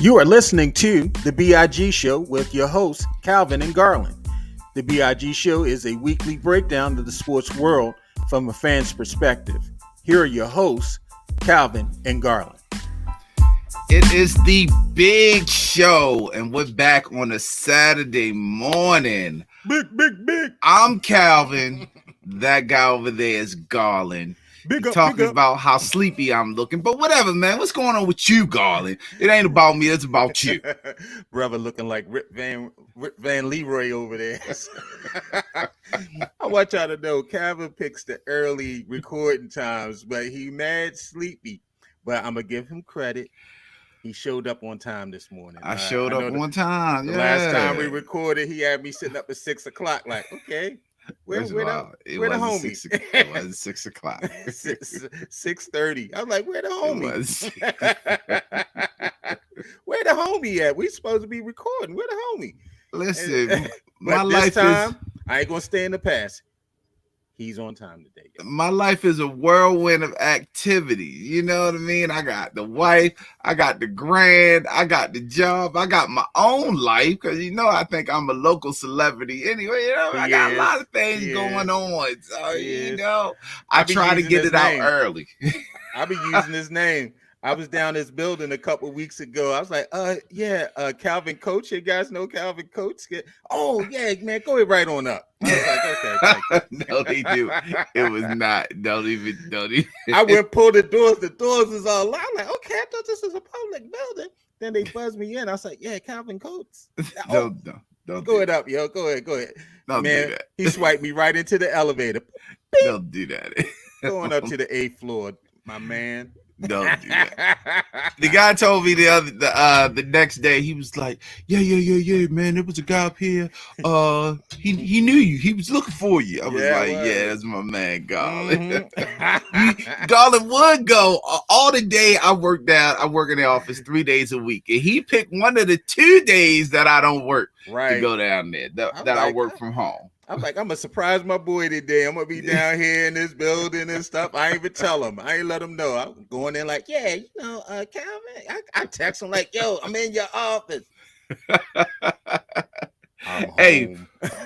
You are listening to the B.I.G. Show with your hosts, Calvin and Garland. The B.I.G. Show is a weekly breakdown of the sports world from a fan's perspective. Here are your hosts, Calvin and Garland. It is the big show, and we're back on a Saturday morning. Big. I'm Calvin. That guy over there is Garland. Talking about how sleepy I'm looking, but whatever, man. What's going on with you, Garland? It ain't about me, it's about you. Brother looking like Rip Van Leroy over there. I want y'all to know Calvin picks the early recording times, but he mad sleepy. But I'm going to give him credit. He showed up on time this morning. I showed up on time. The last time we recorded, he had me sitting up at 6 o'clock. Like, okay, where the homies? It was 6 o'clock. 6:30. I was like, where the homie? Where the homie at? We supposed to be recording. Where the homie? Listen, my life time, I ain't gonna stay in the past. He's on time today. Yo. My life is a whirlwind of activities. You know what I mean? I got the wife, I got the grand, I got the job, I got my own life because I think I'm a local celebrity anyway. I got a lot of things going on. So I try to get it out early. I be using his name. I was down this building a couple of weeks ago. I was like, Calvin Coach. You guys know Calvin Coach? Oh, yeah, man, go right on up. I was like, okay. No, they do. It was not. Don't even. I went pull the doors. The doors was all locked. I'm like, okay, I thought this was a public building. Then they buzzed me in. I was like, yeah, Calvin Coach. Don't go it up, yo. Go ahead. Don't man, do that. He swiped me right into the elevator. Beep. Don't do that. Going up to the 8th floor, my man. Don't do that. The guy told me the next day, he was like, yeah, man, there was a guy up here. He knew you. He was looking for you. I was that's my man, Garland. Mm-hmm. Garland would go all the day I work in the office 3 days a week. And he picked one of the 2 days that I don't work to go down there, that I work from home. I'm like, I'm going to surprise my boy today. I'm going to be down here in this building and stuff. I ain't even tell him. I ain't let him know. I'm going in like, Calvin, I text him like, yo, I'm in your office. Hey,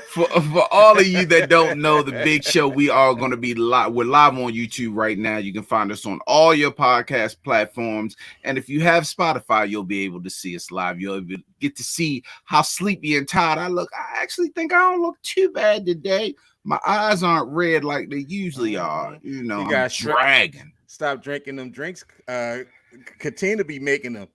for all of you that don't know the big show, we are going to be live. We're live on YouTube right now. You can find us on all your podcast platforms. And if you have Spotify, you'll be able to see us live. You'll get to see how sleepy and tired I look. I actually think I don't look too bad today. My eyes aren't red like they usually are. You I'm dragging. Stop drinking them drinks. Continue to be making them.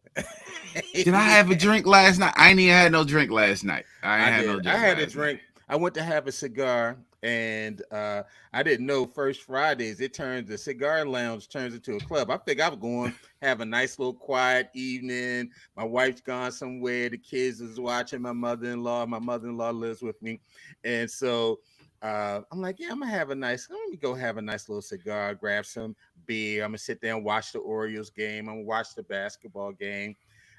Did I have a drink last night? I ain't even had no drink last night. I had a drink. I went to have a cigar, and I didn't know first Fridays the cigar lounge turns into a club. I figured I was going to have a nice little quiet evening. My wife's gone somewhere. The kids is watching my mother-in-law. My mother-in-law lives with me, and so I'm like, let me go have a nice little cigar, grab some beer. I'm gonna sit there and watch the Orioles game. I'm gonna watch the basketball game.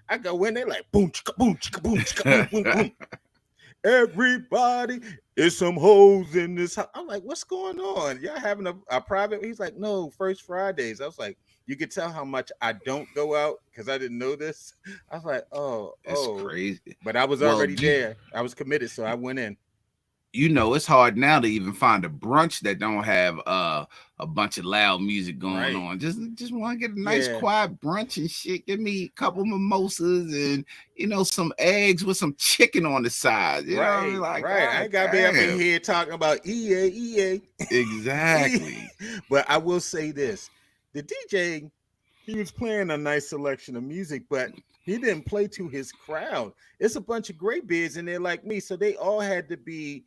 I go in there like boom, chicka, boom, chicka, boom, chicka, boom, boom, boom. Everybody, there's some hoes in this house. I'm like, what's going on? Y'all having a private? He's like, no, first Fridays. I was like, you could tell how much I don't go out because I didn't know this. I was like, that's crazy. But I was already there. I was committed, so I went in. It's hard now to even find a brunch that don't have a bunch of loud music going on. Just want to get a nice quiet brunch and shit. Give me a couple mimosas and some eggs with some chicken on the side. You know what I mean? Like, I ain't gotta be up in here talking about EA. Exactly. But I will say this: the DJ, he was playing a nice selection of music, but he didn't play to his crowd. It's a bunch of gray beards in there like me, so they all had to be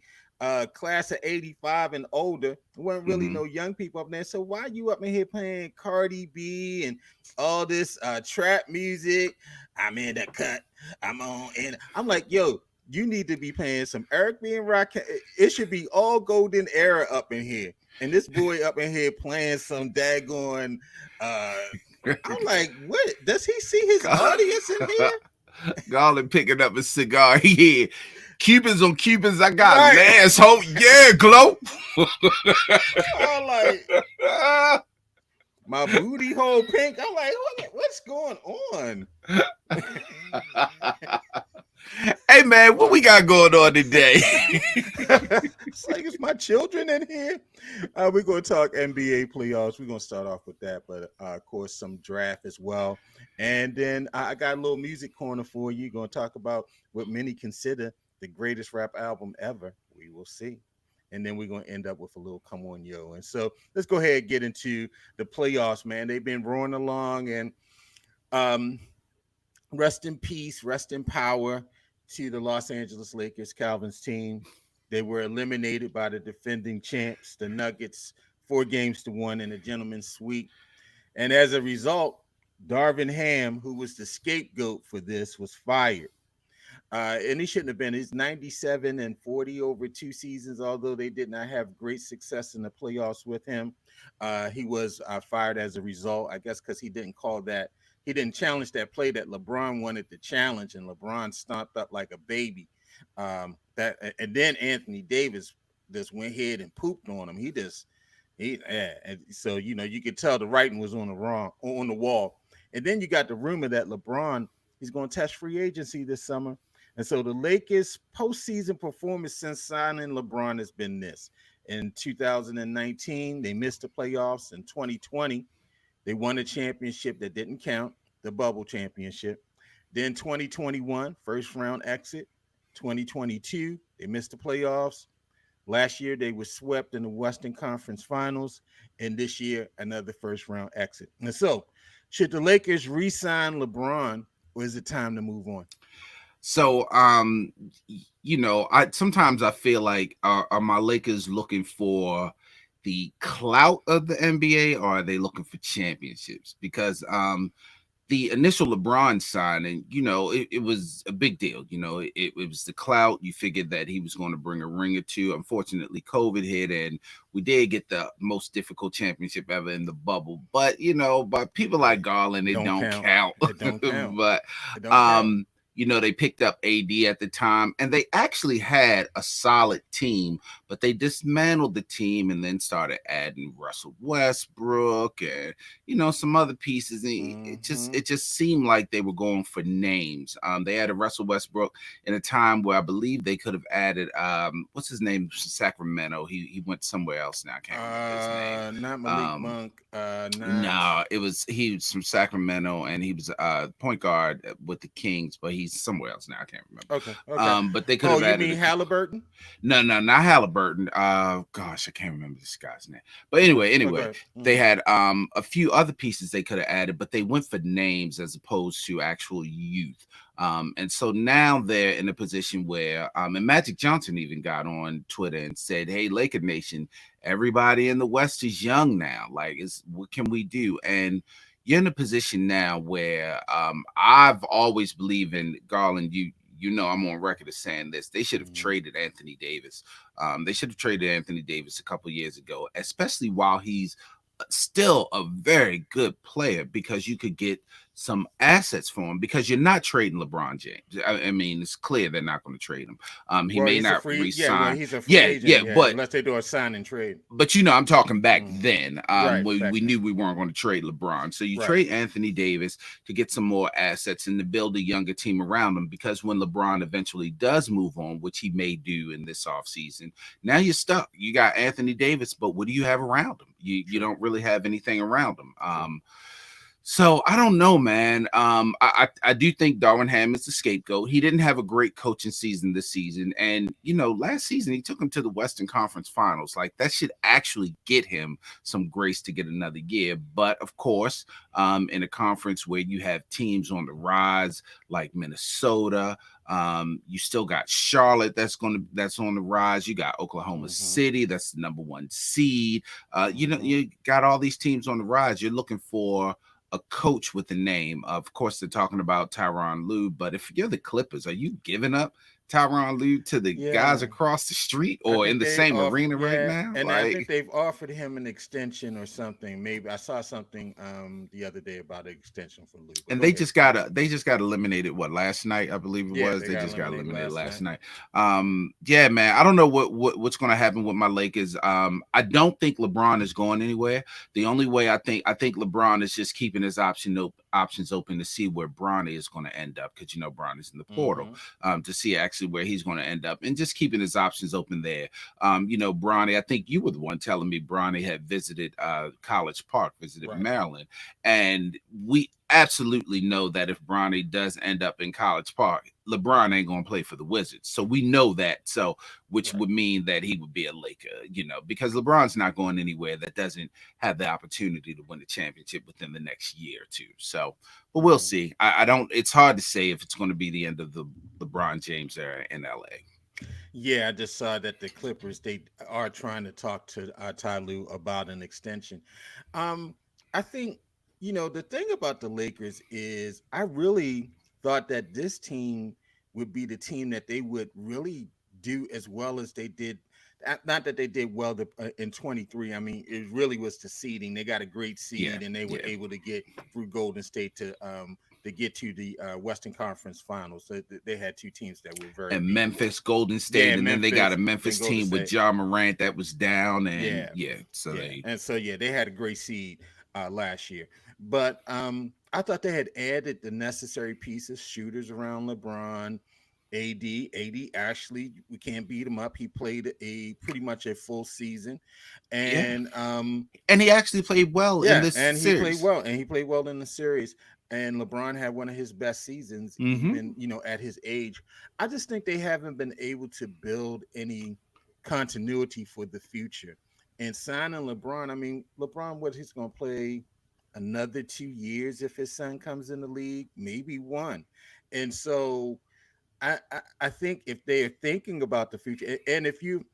class of 85 and older. There weren't really no young people up there. So why you up in here playing Cardi B and all this trap music? I'm in the cut. I'm on, and I'm like, yo, you need to be playing some Eric B and Rakim. It should be all golden era up in here. And this boy up in here playing some daggone. I'm like, what? Does he see his audience in here? Garland picking up a cigar. Yeah. Cubans on Cubans, I got last hope. Yeah, glow. I'm like, My booty hole pink. I'm like, what's going on? Hey man, what we got going on today? It's like it's my children in here. We're gonna talk NBA playoffs. We're gonna start off with that, but of course some draft as well. And then I got a little music corner for you. Gonna talk about what many consider the greatest rap album ever. We will see. And then we're gonna end up with a little come on yo. And so let's go ahead and get into the playoffs, man. They've been roaring along, and um rest in peace, rest in power to the Los Angeles Lakers, Calvin's team. They were eliminated by the defending champs, the Nuggets, 4 games to 1 in a gentleman's sweep. And as a result, Darvin Ham, who was the scapegoat for this, was fired. And he shouldn't have been. He's 97 and 40 over 2 seasons, although they did not have great success in the playoffs with him. He was fired as a result, I guess, because he didn't call that. He didn't challenge that play that LeBron wanted to challenge, and LeBron stomped up like a baby. And then Anthony Davis just went ahead and pooped on him. And so you could tell the writing was on the wall. And then you got the rumor that LeBron he's going to test free agency this summer. And so the Lakers' postseason performance since signing LeBron has been this. In 2019, they missed the playoffs. In 2020, they won a championship that didn't count, the bubble championship. Then 2021, first round exit. 2022, they missed the playoffs. Last year, they were swept in the Western Conference Finals. And this year, another first round exit. And so, should the Lakers re sign LeBron, or is it time to move on? So, I sometimes I feel like are my Lakers looking for the clout of the NBA, or are they looking for championships? Because the initial LeBron signing, it was a big deal. It was the clout. You figured that he was going to bring a ring or two. Unfortunately, COVID hit, and we did get the most difficult championship ever in the bubble. But but people like Garland, it don't count. It don't count. But It don't count. they picked up AD at the time, and they actually had a solid team, but they dismantled the team and then started adding Russell Westbrook and some other pieces. And it just seemed like they were going for names. They added Russell Westbrook in a time where I believe they could have added what's his name, Sacramento. He went somewhere else now. I can't remember his name. Not Malik Monk. No, he was from Sacramento, and he was point guard with the Kings, but he's somewhere else now. I can't remember. Okay. But they could have added. You mean Halliburton? No, not Halliburton. Gosh, I can't remember this guy's name. But anyway, they had a few other pieces they could have added, but they went for names as opposed to actual youth. And so now they're in a position where, and Magic Johnson even got on Twitter and said, "Hey, Laker Nation, everybody in the West is young now. Like, what can we do?" And you're in a position now where I've always believed in Garland. I'm on record as saying this. They should have traded Anthony Davis. They should have traded Anthony Davis a couple years ago, especially while he's still a very good player, because you could get some assets for him, because you're not trading LeBron James. I mean, it's clear they're not going to trade him. He may not re-sign. He's a free agent, but unless they do a sign and trade. But I'm talking back then. We knew we weren't going to trade LeBron. So you trade Anthony Davis to get some more assets and to build a younger team around him, because when LeBron eventually does move on, which he may do in this offseason, now you're stuck. You got Anthony Davis, but what do you have around him? You don't really have anything around him. So I don't know, man. I do think Darvin Ham is the scapegoat. He didn't have a great coaching season this season. And, last season he took him to the Western Conference Finals. Like, that should actually get him some grace to get another year. But, of course, in a conference where you have teams on the rise like Minnesota, you still got Charlotte that's on the rise. You got Oklahoma City, that's the number 1 seed. You got all these teams on the rise. You're looking for a coach with a name. Of course, they're talking about Tyronn Lue, but if you're the Clippers, are you giving up Tyronn Lue to the guys Yeah. across the street I or in think the they same off, arena right yeah, now? and I think Like, they've offered him an extension or something. Maybe I saw something the other day about an extension for Lou. But and go ahead. they just got eliminated what last night, I believe it Yeah, was. they They got just got eliminated eliminated last last night. night. Yeah, man, I don't know what's going to happen with my Lakers. I don't think LeBron is going anywhere. The only way I think LeBron is just keeping his options open to see where Bronny is going to end up, because Bron is in the portal, Mm-hmm. to see actually where he's going to end up, and just keeping his options open there. Bronny, I think you were the one telling me Bronny had visited College Park, visited Right. Maryland, and we absolutely know that if Bronny does end up in College Park, LeBron ain't gonna play for the Wizards. So we know that. So which Right. would mean that he would be a Laker, because LeBron's not going anywhere that doesn't have the opportunity to win the championship within the next year or two. So, but we'll Mm-hmm. see. I don't. It's hard to say if it's going to be the end of the LeBron James era in LA. Yeah, I just saw that the Clippers they are trying to talk to Ty Lue about an extension. Um, I think the thing about the Lakers is I really thought that this team would be the team that they would really do as well as they did. Not that they did well in 23. I mean, it really was the seeding. They got a great Yeah, seed, and they were yeah. able to get through Golden State to get to the Western Conference Finals. So they had two teams that were very And beatable. Memphis, Golden Yeah, State, and then they got a Memphis, then Memphis Golden team with State. Ja Morant that was down, and Yeah, yeah, so yeah, they and so yeah, they had a great seed last year, but I thought they had added the necessary pieces, shooters around LeBron, AD actually we can't beat him up. He played a pretty much a full season, yeah, and and he actually played well in yeah, this and he played series. well, and he played well in the series. And LeBron had one of his best seasons, Mm-hmm. even at his age. I just think they haven't been able to build any continuity for the future. And signing LeBron, I mean, LeBron, what he's going to play another 2 years if his son comes in the league, maybe one. And so I think if they're thinking about the future, and if you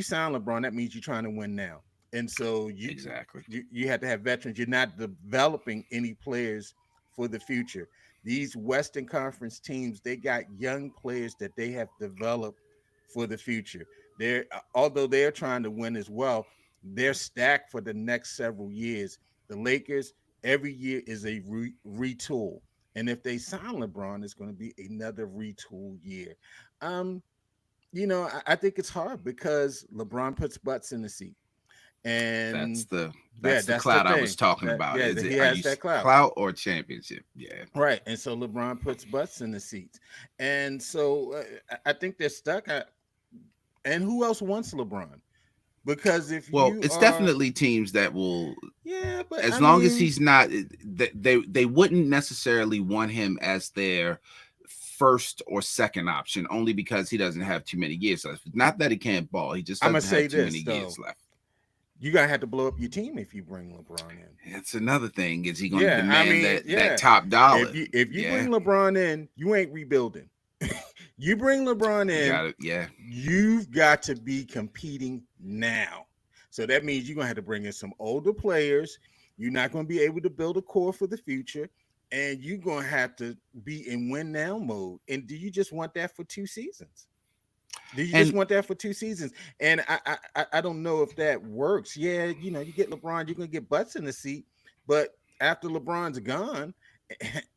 sign LeBron, that means you're trying to win now, and so you Exactly. you, you have to have veterans. You're not developing any players for the future. These Western Conference teams, they got young players that they have developed for the future. They're although they're trying to win as well, they're stacked for the next several years. The Lakers every year is a retool. And if they sign LeBron, it's going to be another retool year. Um, I think it's hard because LeBron puts butts in the seat, That's and the yeah, that's the that's the clout I was thing. talking That about. yeah, Is he it are you has that clout, clout or championship? Yeah, right? And so LeBron puts butts in the seats, and so I think they're stuck. And who else wants LeBron? Because if well, you it's are, definitely teams that will, yeah, but as I long as mean, he's not, they wouldn't necessarily want him as their first or second option, only because he doesn't have too many years left. Not that he can't ball, he just I'm gonna doesn't have say too many this years though: left. you're gonna have to blow up your team if you bring LeBron in. It's another thing. Is he going to Yeah, I demand mean, that yeah. top dollar? If you Yeah, bring LeBron in, you ain't rebuilding. You bring LeBron you in, got it. Yeah, you've got to be competing now. So that means you're gonna have to bring in some older players. You're not gonna be able to build a core for the future, and you're gonna have to be in win now mode. And do you just want that for 2 seasons? Do you just and want that for 2 seasons? And I don't know if that works. Yeah, you get LeBron, you're gonna get butts in the seat, but after LeBron's gone,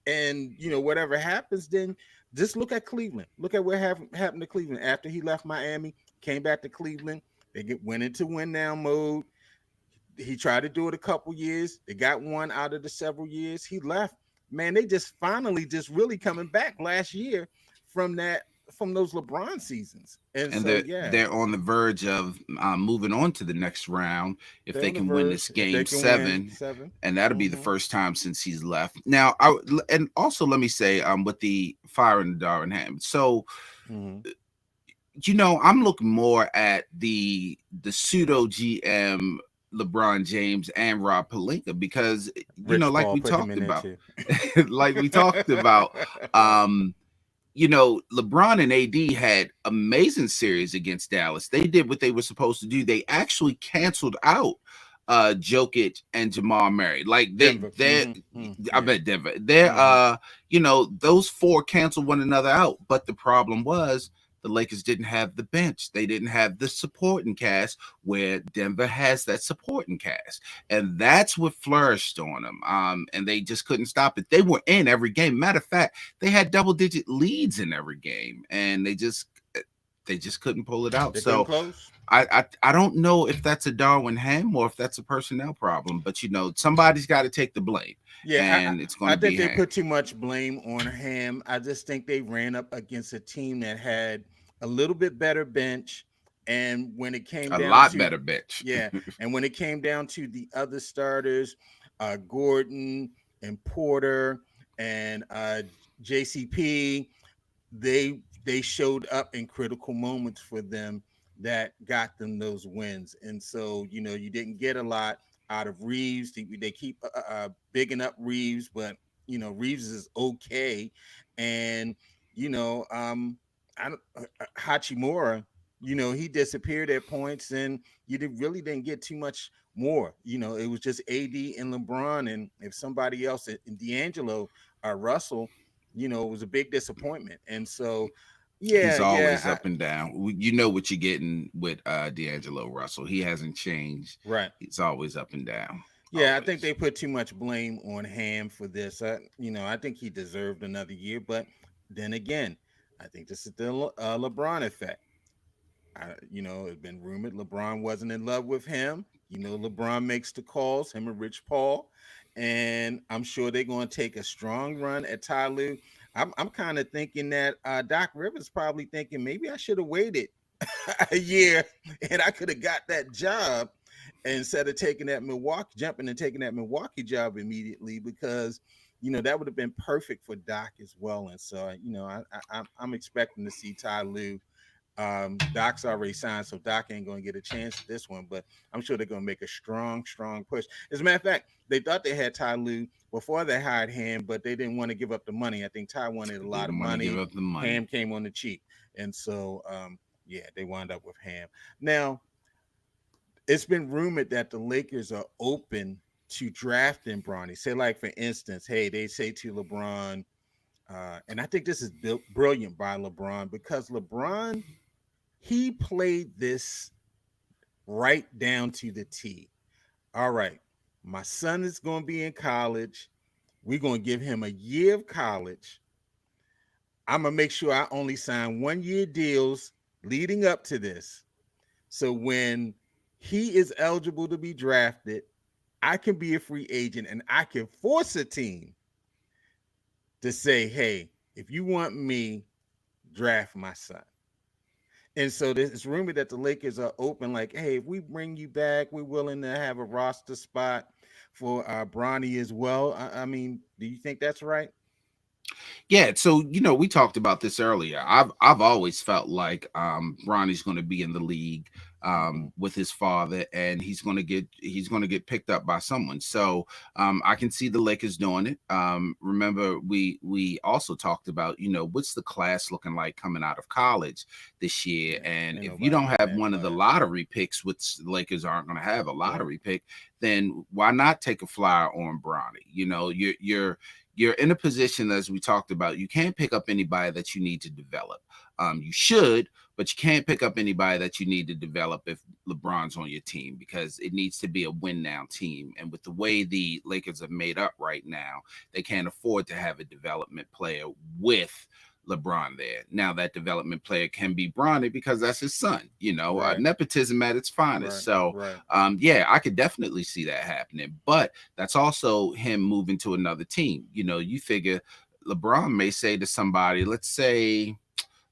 and whatever happens, then just look at Cleveland. Look at what happened to Cleveland after he left Miami, came back to Cleveland. They went into win now mode. He tried to do it a couple years. They got one out of the several years. He left. Man, they just finally just really coming back last year from those LeBron seasons. And and so they're yeah, they're on the verge of moving on to the next round if they're they on the can win this verge if they game can win seven, seven. and that'll be the Mm-hmm. first time since he's left. Now, and also let me say, with the firing Darvin Ham, so Mm-hmm. I'm looking more at the pseudo GM LeBron James and Rob Pelinka, because Rich like Paul we put him talked in there about, too. like we talked about, um LeBron and AD had amazing series against Dallas. They did what they were supposed to do. They actually canceled out Jokic and Jamal Murray. Like Denver. they I Yeah. bet Denver. They're Mm-hmm. those four canceled one another out. But the problem was the Lakers didn't have the bench. They didn't have the supporting cast where Denver has that supporting cast. And that's what flourished on them. And they just couldn't stop it. They were in every game. Matter of fact, they had double-digit leads in every game, and they just couldn't pull it out. They couldn't So close. I don't know if that's a Darwin Ham or if that's a personnel problem, but somebody's got to take the blame, Yeah, and it's going I to think be they Ham. put too much blame on Ham. I just think they ran up against a team that had a little bit better bench, and when it came A down lot to better bench. yeah, and when it came down to the other starters, Gordon and Porter and JCP, they showed up in critical moments for them that got them those wins. And so, you didn't get a lot out of Reeves. They keep bigging up Reeves, but Reeves is okay. And you know, I don't, Hachimura, he disappeared at points, and really didn't get too much more. It was just AD and LeBron, and if somebody else, and D'Angelo, Russell, it was a big disappointment. And so, He's yeah, always yeah, up and down. You know what you're getting with D'Angelo Russell. He hasn't changed. right. He's always up and down. Yeah, I think Always. they put too much blame on Ham for this. I think he deserved another year, but then again, I think this is the LeBron effect. It's been rumored LeBron wasn't in love with him. LeBron makes the calls, him and Rich Paul, and I'm sure they're going to take a strong run at Ty Lue. I'm kind of thinking that Doc Rivers probably thinking maybe I should have waited a year and I could have got that job instead of jumping and taking that Milwaukee job immediately, because that would have been perfect for Doc as well. And so I'm expecting to see Ty Lue. Doc's already signed, so Doc ain't going to get a chance at this one, but I'm sure they're going to make a strong, strong push. As a matter of fact, they thought they had Ty Lue before they hired Ham, but they didn't want to give up the money. I think Ty wanted a They lot of didn't want to give money. up the money. Ham came on the cheap. And so, yeah, they wound up with Ham. Now, it's been rumored that the Lakers are open to drafting Bronny. Say, like, for instance, hey, they say to LeBron, and I think this is brilliant by LeBron, because LeBron, he played this right down to the T. All right, my son is going to be in college. We're going to give him a year of college. I'm going to make sure I only sign 1 year deals leading up to this. So when he is eligible to be drafted, I can be a free agent and I can force a team to say, hey, if you want me, draft my son. And so it's rumored that the Lakers are open, like, hey, if we bring you back, we're willing to have a roster spot for Bronny as well. I mean, do you think that's right? Yeah, so we talked about this earlier. I've always felt like Ronnie's going to be in the league Mm-hmm. with his father, and he's going to get picked up by someone. So I can see the Lakers doing it. Remember, we also talked about what's the class looking like coming out of college this year, Yeah, and ain't if you nobody don't in have that one of the class. lottery picks, which the Lakers aren't going to have a Right. lottery pick, then why not take a flyer on Bronny? You're in a position, as we talked about, you can't pick up anybody that you need to develop. You should, but you can't pick up anybody that you need to develop if LeBron's on your team, because it needs to be a win now team. And with the way the Lakers are made up right now, they can't afford to have a development player with LeBron there. Now that development player can be Bronny because that's his son, Right. nepotism at its finest. Right. So Right. yeah, I could definitely see that happening. But that's also him moving to another team. You figure LeBron may say to somebody, let's say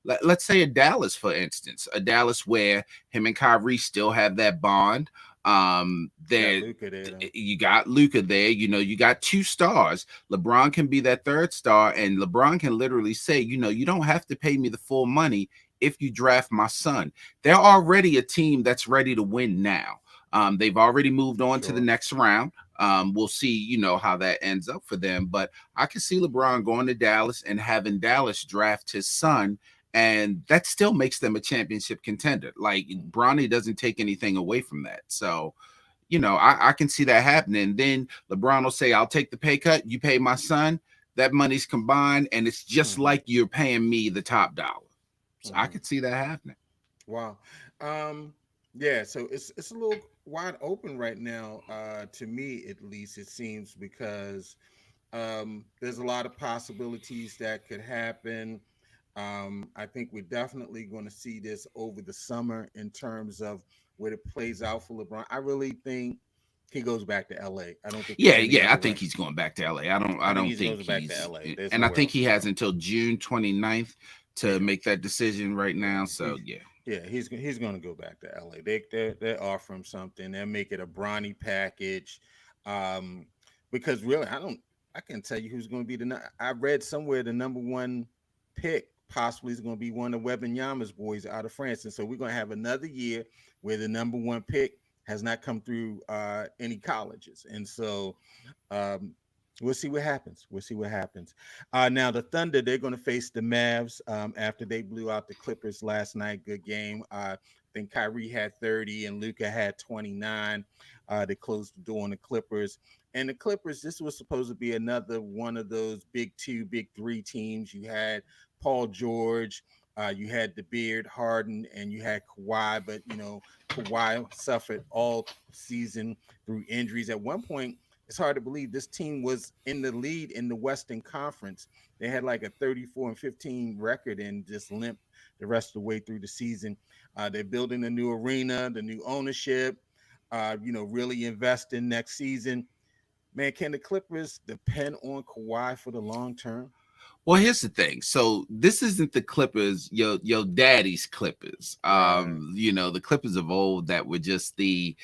a Dallas, for instance, a Dallas where him and Kyrie still have that bond. Got There, Luca there though. you got Luca there. You got two stars. LeBron can be that third star, and LeBron can literally say, you don't have to pay me the full money if you draft my son. They're already a team that's ready to win now. They've already moved on to the Sure. next round. We'll see, how that ends up for them. But I can see LeBron going to Dallas and having Dallas draft his son, and that still makes them a championship contender. Like, Mm. Bronny doesn't take anything away from that. So, I can see that happening. Then LeBron will say, I'll take the pay cut. You pay my son. That money's combined, and it's just Mm-hmm. like you're paying me the top dollar. So I could see that happening. Wow. Um, yeah, so it's a little wide open right now, to me at least it seems, because there's a lot of possibilities that could happen. I think we're definitely going to see this over the summer in terms of where it plays out for LeBron. I really think he goes back to LA. I don't think Yeah, there's any yeah, I other think way. he's going back to LA. I I think don't he think goes back to he's, LA. There's and I nowhere think else he to has go. until June 29th to Yeah. make that decision right Yeah, now. So yeah. he's going to go back to LA. They offer him something. They'll make it a Bronny package, um, because really I can tell you who's going to be I read somewhere the number one pick possibly is going to be one of Wembanyama's boys out of France, and so we're going to have another year where the number one pick has not come through any colleges, and so um, we'll see what happens. We'll see what happens. Now the Thunder, they're going to face the Mavs after they blew out the Clippers last night. Good game. I think Kyrie had 30 and Luca had 29. They closed the door on the Clippers. And the Clippers, this was supposed to be another one of those big two, big three teams. You had Paul George, you had the Beard, Harden, and you had Kawhi. But Kawhi suffered all season through injuries. At one point, it's hard to believe this team was in the lead in the Western Conference. They had like a 34-15 record and just limped the rest of the way through the season. They're building a new arena, the new ownership, really investing next season. Man, can the Clippers depend on Kawhi for the long term? Well, here's the thing. So this isn't the Clippers, your daddy's Clippers. Right. The Clippers of old that were just the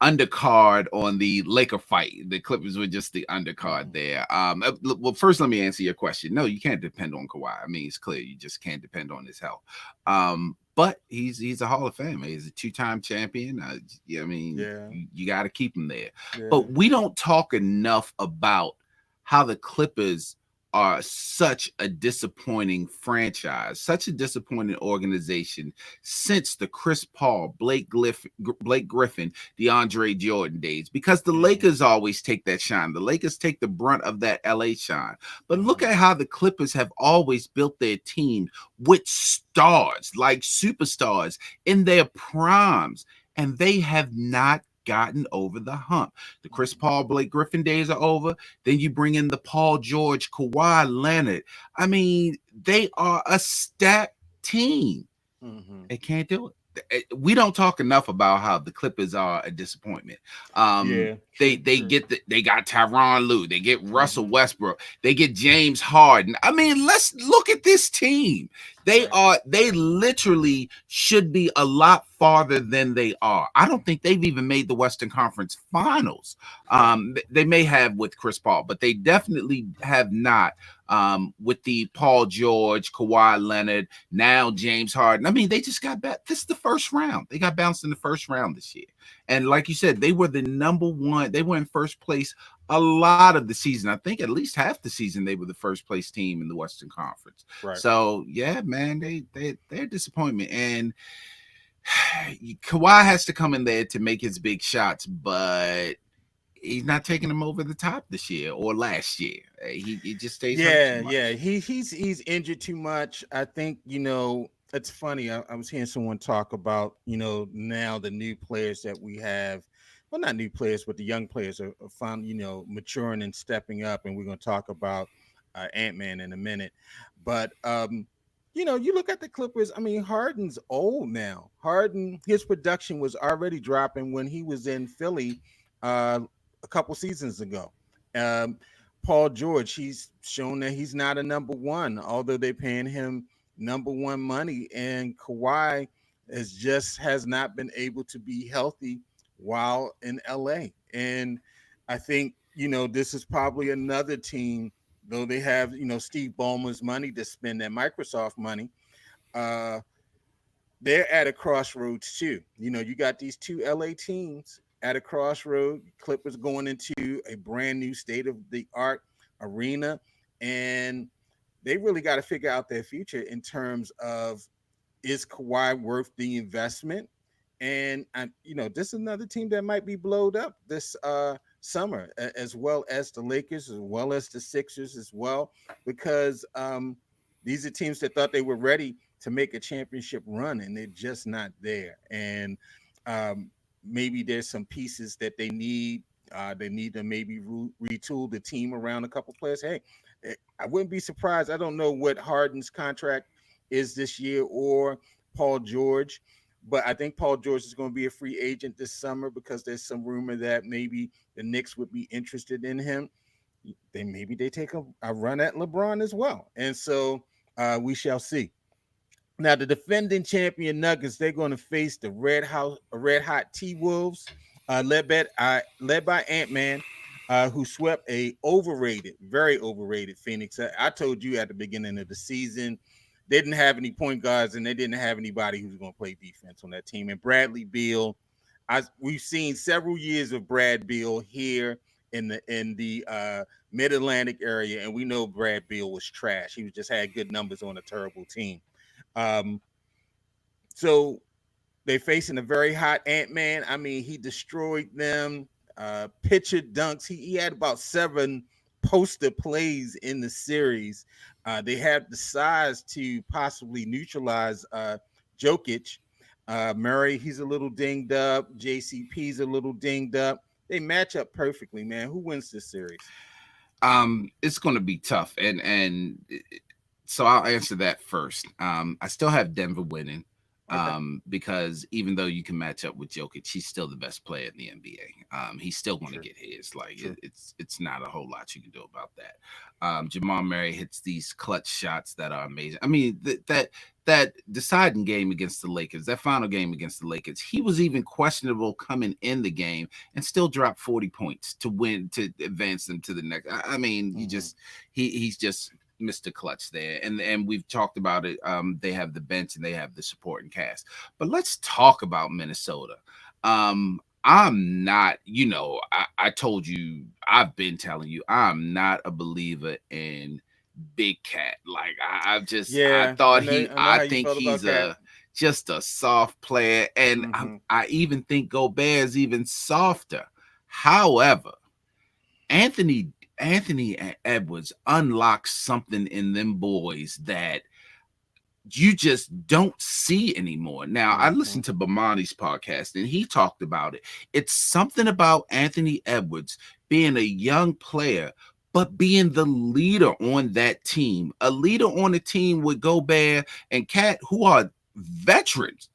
undercard on the Laker fight. The Clippers were just the undercard Mm-hmm. there. Well, first let me answer your question. No, you can't depend on Kawhi. I mean, it's clear you just can't depend on his health. But he's a Hall of Famer. He's a two-time champion. Yeah, I mean, Yeah. you got to keep him there. Yeah. But we don't talk enough about how the Clippers are such a disappointing franchise, such a disappointing organization since the Chris Paul, Blake Griffin, DeAndre Jordan days, because the Mm-hmm. Lakers always take that shine. The Lakers take the brunt of that LA shine. But look Mm-hmm. at how the Clippers have always built their team with stars, like superstars in their primes, and they have not gotten over the hump. The Chris Paul, Blake Griffin days are over. Then you bring in the Paul George, Kawhi Leonard. I mean, they are a stacked team. Mm-hmm. They can't do it. We don't talk enough about how the Clippers are a disappointment. Yeah. They True. they True. get they got Tyronn Lue, they get Russell Mm-hmm. Westbrook, they get James Harden. I mean, let's look at this team. Right. They literally should be a lot farther than they are. I don't think they've even made the Western Conference Finals. Right. They may have with Chris Paul, but they definitely have not with the Paul George, Kawhi Leonard, now James Harden. I mean, they just got back. This is the first round. They got bounced in the first round this year. And like you said, they were the number one. They were in first place a lot of the season. I think at least half the season they were the first place team in the Western Conference. Right. So yeah, man, they're a disappointment. And Kawhi has to come in there to make his big shots, but he's not taking them over the top this year or last year. He just stays hurt too Yeah, yeah. much. He's injured too much. I think, it's funny. I was hearing someone talk about, now the new players that we have. Well, not new players, but the young players are finally, maturing and stepping up. And we're gonna talk about Ant-Man in a minute. But you look at the Clippers, I mean, Harden's old now. Harden, his production was already dropping when he was in Philly uh a couple seasons ago. Um, Paul George, he's shown that he's not a number one, although they're paying him number one money. And Kawhi has not been able to be healthy while in LA. And I think, this is probably another team, though they have, Steve Ballmer's money to spend, that Microsoft money. Uh, they're at a crossroads too. You got these two LA teams at a crossroad. Clippers going into a brand new state of the art arena, and they really got to figure out their future in terms of, is Kawhi worth the investment? And this is another team that might be blowed up this summer, as well as the Lakers, as well as the Sixers, as well, because these are teams that thought they were ready to make a championship run, and they're just not there. And um, maybe there's some pieces that they need. They need to maybe retool the team around a couple players. Hey, I wouldn't be surprised. I don't know what Harden's contract is this year or Paul George, but I think Paul George is going to be a free agent this summer because there's some rumor that maybe the Knicks would be interested in him. Then maybe they take a run at LeBron as well. And so we shall see. Now, the defending champion Nuggets, they're going to face the Red Hot T Wolves, led by Ant Man, who swept a overrated, very overrated Phoenix. I told you at the beginning of the season, they didn't have any point guards and they didn't have anybody who's going to play defense on that team. And Bradley Beal, we've seen several years of Brad Beal here in the Mid Atlantic area, and we know Brad Beal was trash. He was just had good numbers on a terrible team. Um, so they facing a very hot Ant-Man. I mean, he destroyed them. Pitcher dunks. He had about 7 poster plays in the series. They have the size to possibly neutralize Jokic. Murray, he's a little dinged up. JCP's a little dinged up. They match up perfectly, man. Who wins this series? It's going to be tough, and so I'll answer that first. I still have Denver winning. Okay. Because even though you can match up with Jokic, he's still the best player in the NBA. He's still going to True. get his. Like True. it's not a whole lot you can do about that. Jamal Murray hits these clutch shots that are amazing. I mean that deciding game against the Lakers, that final game against the Lakers, he was even questionable coming in the game and still dropped 40 points to win to advance them to the next. I mean, you just he's just Mr. Clutch there. And we've talked about it. They have the bench and they have the supporting cast. But let's talk about Minnesota. I'm not, I told you, I've been telling you, I'm not a believer in Big Cat. Like Yeah, I know I how you think felt about he's Cat. just a soft player. And Mm-hmm. I even think Gobert is even softer. However, Anthony Anthony Edwards unlocks something in them boys that you just don't see anymore. Now, I Mm-hmm. listened to Bomani's podcast and he talked about it. It's something about Anthony Edwards being a young player, but being the leader on that team, a leader on a team with Gobert and Cat, who are veterans.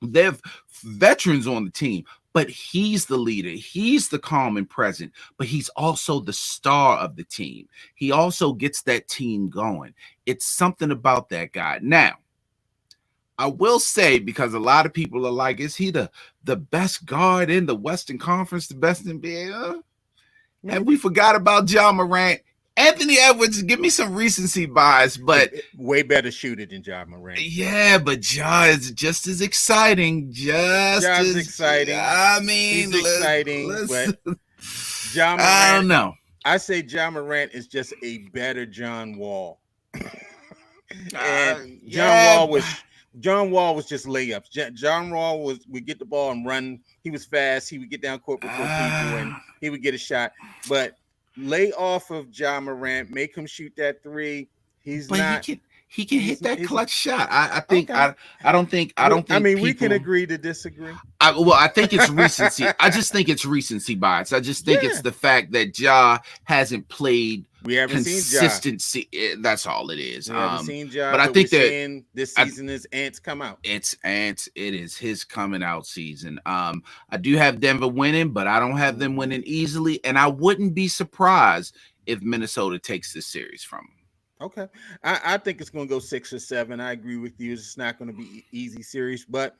They're veterans on the team, but he's the leader. He's the calm and present, but he's also the star of the team. He also gets that team going. It's something about that guy. Now, I will say, because a lot of people are like, is he the best guard in the Western Conference, the best in NBA? Have we Maybe. forgot about John Morant? Anthony Edwards, give me some recency bias, but Way better shooter than John Morant. yeah, but Ja is just as exciting. Just John's as, exciting. I mean, He's exciting, let's but John I Morant, don't know. I say John Morant is just a better John Wall. And Yeah, John Wall was just layups. John Wall would get the ball and run. He was fast. He would get down court before people and uh, he would get a shot. But lay off of John Morant, make him shoot that three. He's but not. he can hit that He's clutch shot. I think okay. I don't I think mean, we can people. agree to disagree. I think it's recency. I just think it's recency bias. I just think it's Yeah, the fact that Ja hasn't played we haven't seen Ja. consistency. That's all it is. We haven't seen Ja, But I but we're think that saying this I, season is ants come out. it's Ants. It is his coming out season. I do have Denver winning, but I don't have them Mhm. winning easily, and I wouldn't be surprised if Minnesota takes this series from them. Okay, I think it's going to go 6 or 7. I agree with you. It's not going to be easy series, but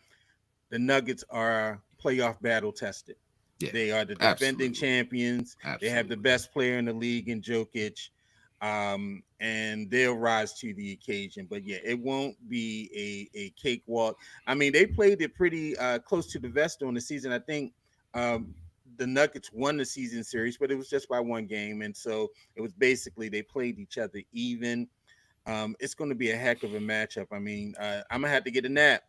the Nuggets are playoff battle tested. Yeah, They are the defending absolutely, champions. They have the absolutely. best player in the league in Jokic, and they'll rise to the occasion. But yeah, it won't be a cakewalk. I mean, they played it pretty close to the vest on the season. I think um, the Nuggets won the season series, but it was just by 1 game, and so it was basically they played each other even. It's going to be a heck of a matchup. I mean, I'm gonna have to get a nap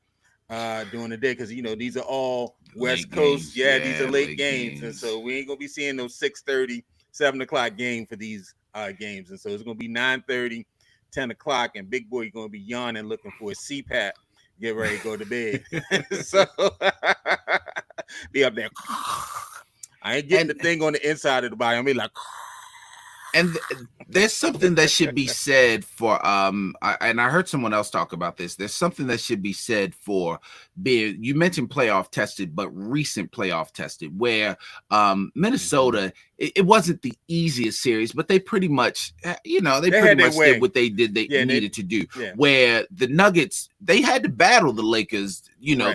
during the day because these are all West Late Coast. games, Yeah, these are yeah, late late games, and games. so we ain't gonna be seeing those 6:30, 7 o'clock game for these games, and so it's gonna be 9:30, 10 o'clock, and Big Boy gonna be yawning, looking for a CPAP, get ready to go to bed. So be up there. I ain't getting the thing on the inside of the body. I'm be like. And there's something that should be said for and I heard someone else talk about this. There's something that should be said for being, you mentioned playoff tested, but recent playoff tested, where Minnesota, it wasn't the easiest series, but they pretty much, they pretty much did what they needed to do. Yeah. Where the Nuggets, they had to battle the Lakers,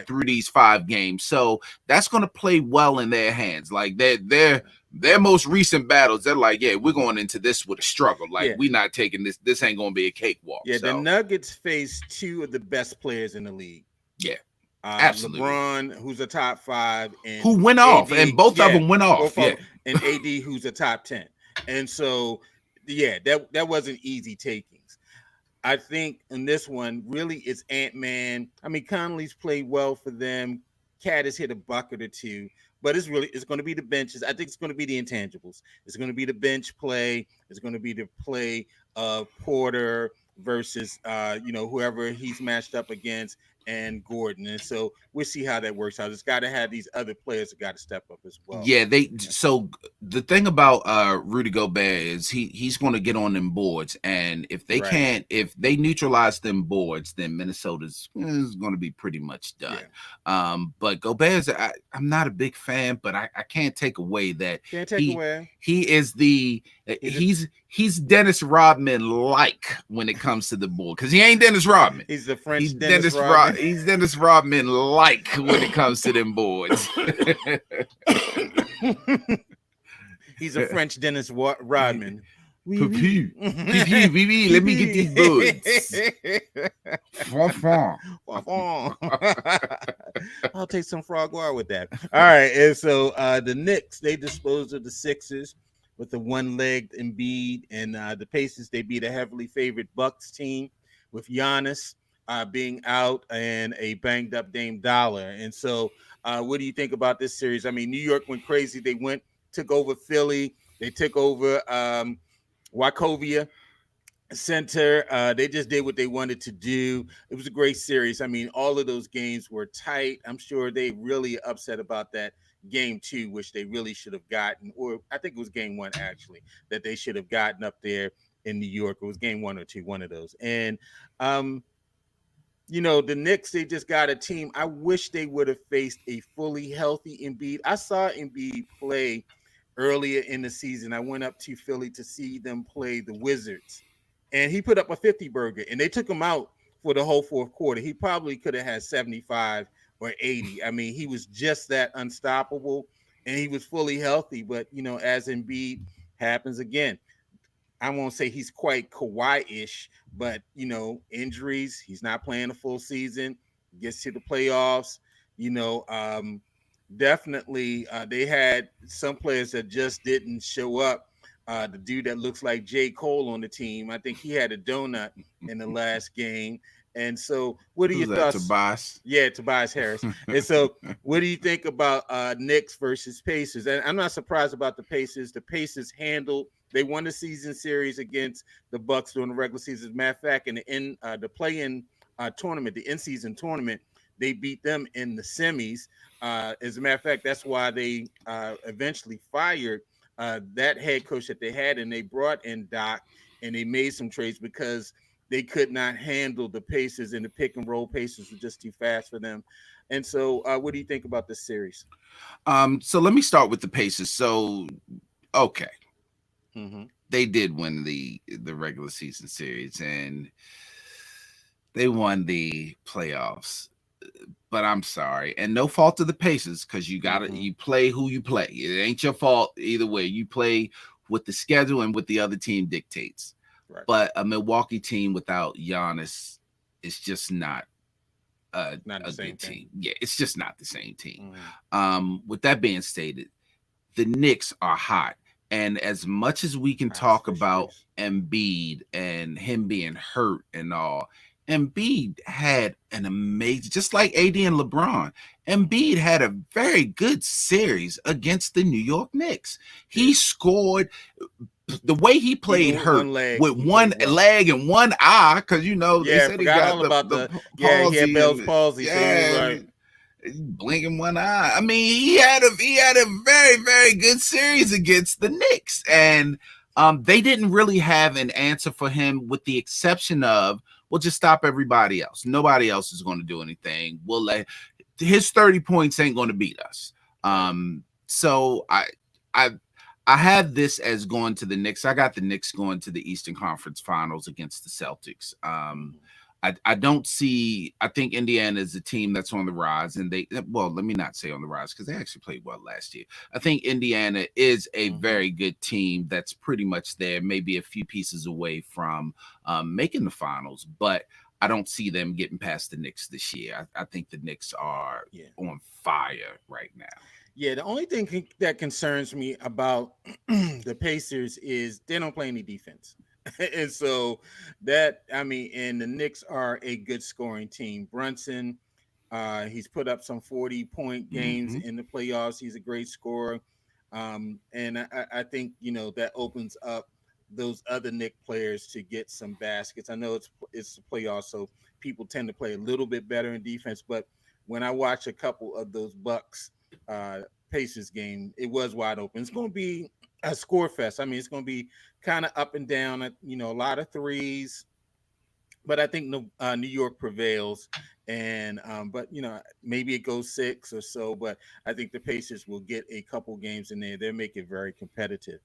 through these 5 games. So that's going to play well in their hands. Like their most recent battles, they're like, yeah, we're going into this with a struggle. Like, we're not taking this. This ain't going to be a cakewalk. Yeah, the Nuggets face 2 of the best players in the league. Yeah, absolutely. LeBron, who's a top 5, and who went off, and both of them went off. Yeah, and AD, who's a top 10. And so, that wasn't easy takings. I think in this one, really, it's Ant-Man. I mean, Conley's played well for them. Cat has hit a bucket or 2. But it's going to be the benches. I think it's going to be the intangibles. It's going to be the bench play. It's going to be the play of Porter versus whoever he's matched up against, and Gordon. And so we'll see how that works out. It's got to have these other players that got to step up as well. Yeah, so the thing about Rudy Gobert is he's going to get on them boards, and if they if they neutralize them boards, then Minnesota's is going to be pretty much done. Yeah. But Gobert's, I'm not a big fan, but I can't take away that he is he's Dennis Rodman like when it comes to the board, because he ain't Dennis Rodman. He's the French Dennis Rodman. He's Dennis Rodman like when it comes to them boards. He's a French Dennis Rodman. Let me get these boards. I'll take some frog water with that. All right, and so the Knicks, they disposed of the Sixers with the one-legged Embiid, and the Pacers, they beat a heavily favored Bucks team with Giannis being out and a banged-up Dame Dollar. And so what do you think about this series? I mean, New York went crazy. They took over Philly. They took over Wachovia Center. They just did what they wanted to do. It was a great series. I mean, all of those games were tight. I'm sure they really upset about that game 2, which they really should have gotten, or I think it was game 1 actually, that they should have gotten up there in New York. It was game 1 or 2, one of those. And the Knicks, they just got a team. I wish they would have faced a fully healthy Embiid. I saw Embiid play earlier in the season. I went up to Philly to see them play the Wizards, and he put up a 50 burger, and they took him out for the whole 4th quarter. He probably could have had 75 or 80. I mean, he was just that unstoppable, and he was fully healthy. But, as Embiid happens again, I won't say he's quite Kawhi-ish, but, injuries, he's not playing a full season, gets to the playoffs, definitely they had some players that just didn't show up. The dude that looks like J. Cole on the team, I think he had a donut in the last game. And so what are your thoughts? Tobias? Yeah, Tobias Harris. And so what do you think about Knicks versus Pacers? And I'm not surprised about the Pacers. The Pacers they won the season series against the Bucks during the regular season. As a matter of fact, in the play-in tournament, the in-season tournament, they beat them in the semis. As a matter of fact, that's why they eventually fired that head coach that they had, and they brought in Doc, and they made some trades because they could not handle the Pacers, and the pick and roll Pacers were just too fast for them. And so what do you think about this series? So let me start with the Pacers. So, okay. Mm-hmm. They did win the regular season series, and they won the playoffs. But I'm sorry, and no fault of the Pacers, because you play who you play. It ain't your fault either way. You play what the schedule and what the other team dictates. Right. But a Milwaukee team without Giannis is just not a good team. Yeah, it's just not the same team. Mm-hmm. With that being stated, the Knicks are hot. And as much as we can talk about Embiid and him being hurt and all, Embiid had an amazing, just like AD and LeBron, Embiid had a very good series against the New York Knicks. He scored the way he even played with hurt one leg, with he one played well. leg and one eye, because they Yeah, I said he forgot got all about the yeah, he had palsy Bell's and palsy, so he was yeah, like, blinking one eye. I mean, he had a very very good series against the Knicks, and they didn't really have an answer for him, with the exception of, we'll just stop everybody else. Nobody else is going to do anything. We'll let his 30 points ain't going to beat us. right. So I I have this as going to the Knicks. I got the Knicks going to the Eastern Conference Finals against the Celtics. Mhm. I don't see. I think Indiana is a team that's on the rise, and well, let me not say on the rise, because they actually played well last year. I think Indiana is a Mhm. very good team that's pretty much there, maybe a few pieces away from making the finals, but I don't see them getting past the Knicks this year. I think the Knicks are Yeah. on fire right now. Yeah, the only thing that concerns me about the Pacers is they don't play any defense. And so that, I mean, and the Knicks are a good scoring team. Brunson, he's put up some 40-point games Mm-hmm. in the playoffs. He's a great scorer. And I think, that opens up those other Knick players to get some baskets. I know it's the playoffs, so people tend to play a little bit better in defense. But when I watch a couple of those Bucks uh, Pacers game, it was wide open. It's going to be a score fest. I mean, it's going to be kind of up and down. A lot of threes, but I think New York prevails, and but maybe it goes six or so. But I think the Pacers will get a couple games in there. They'll make it very competitive.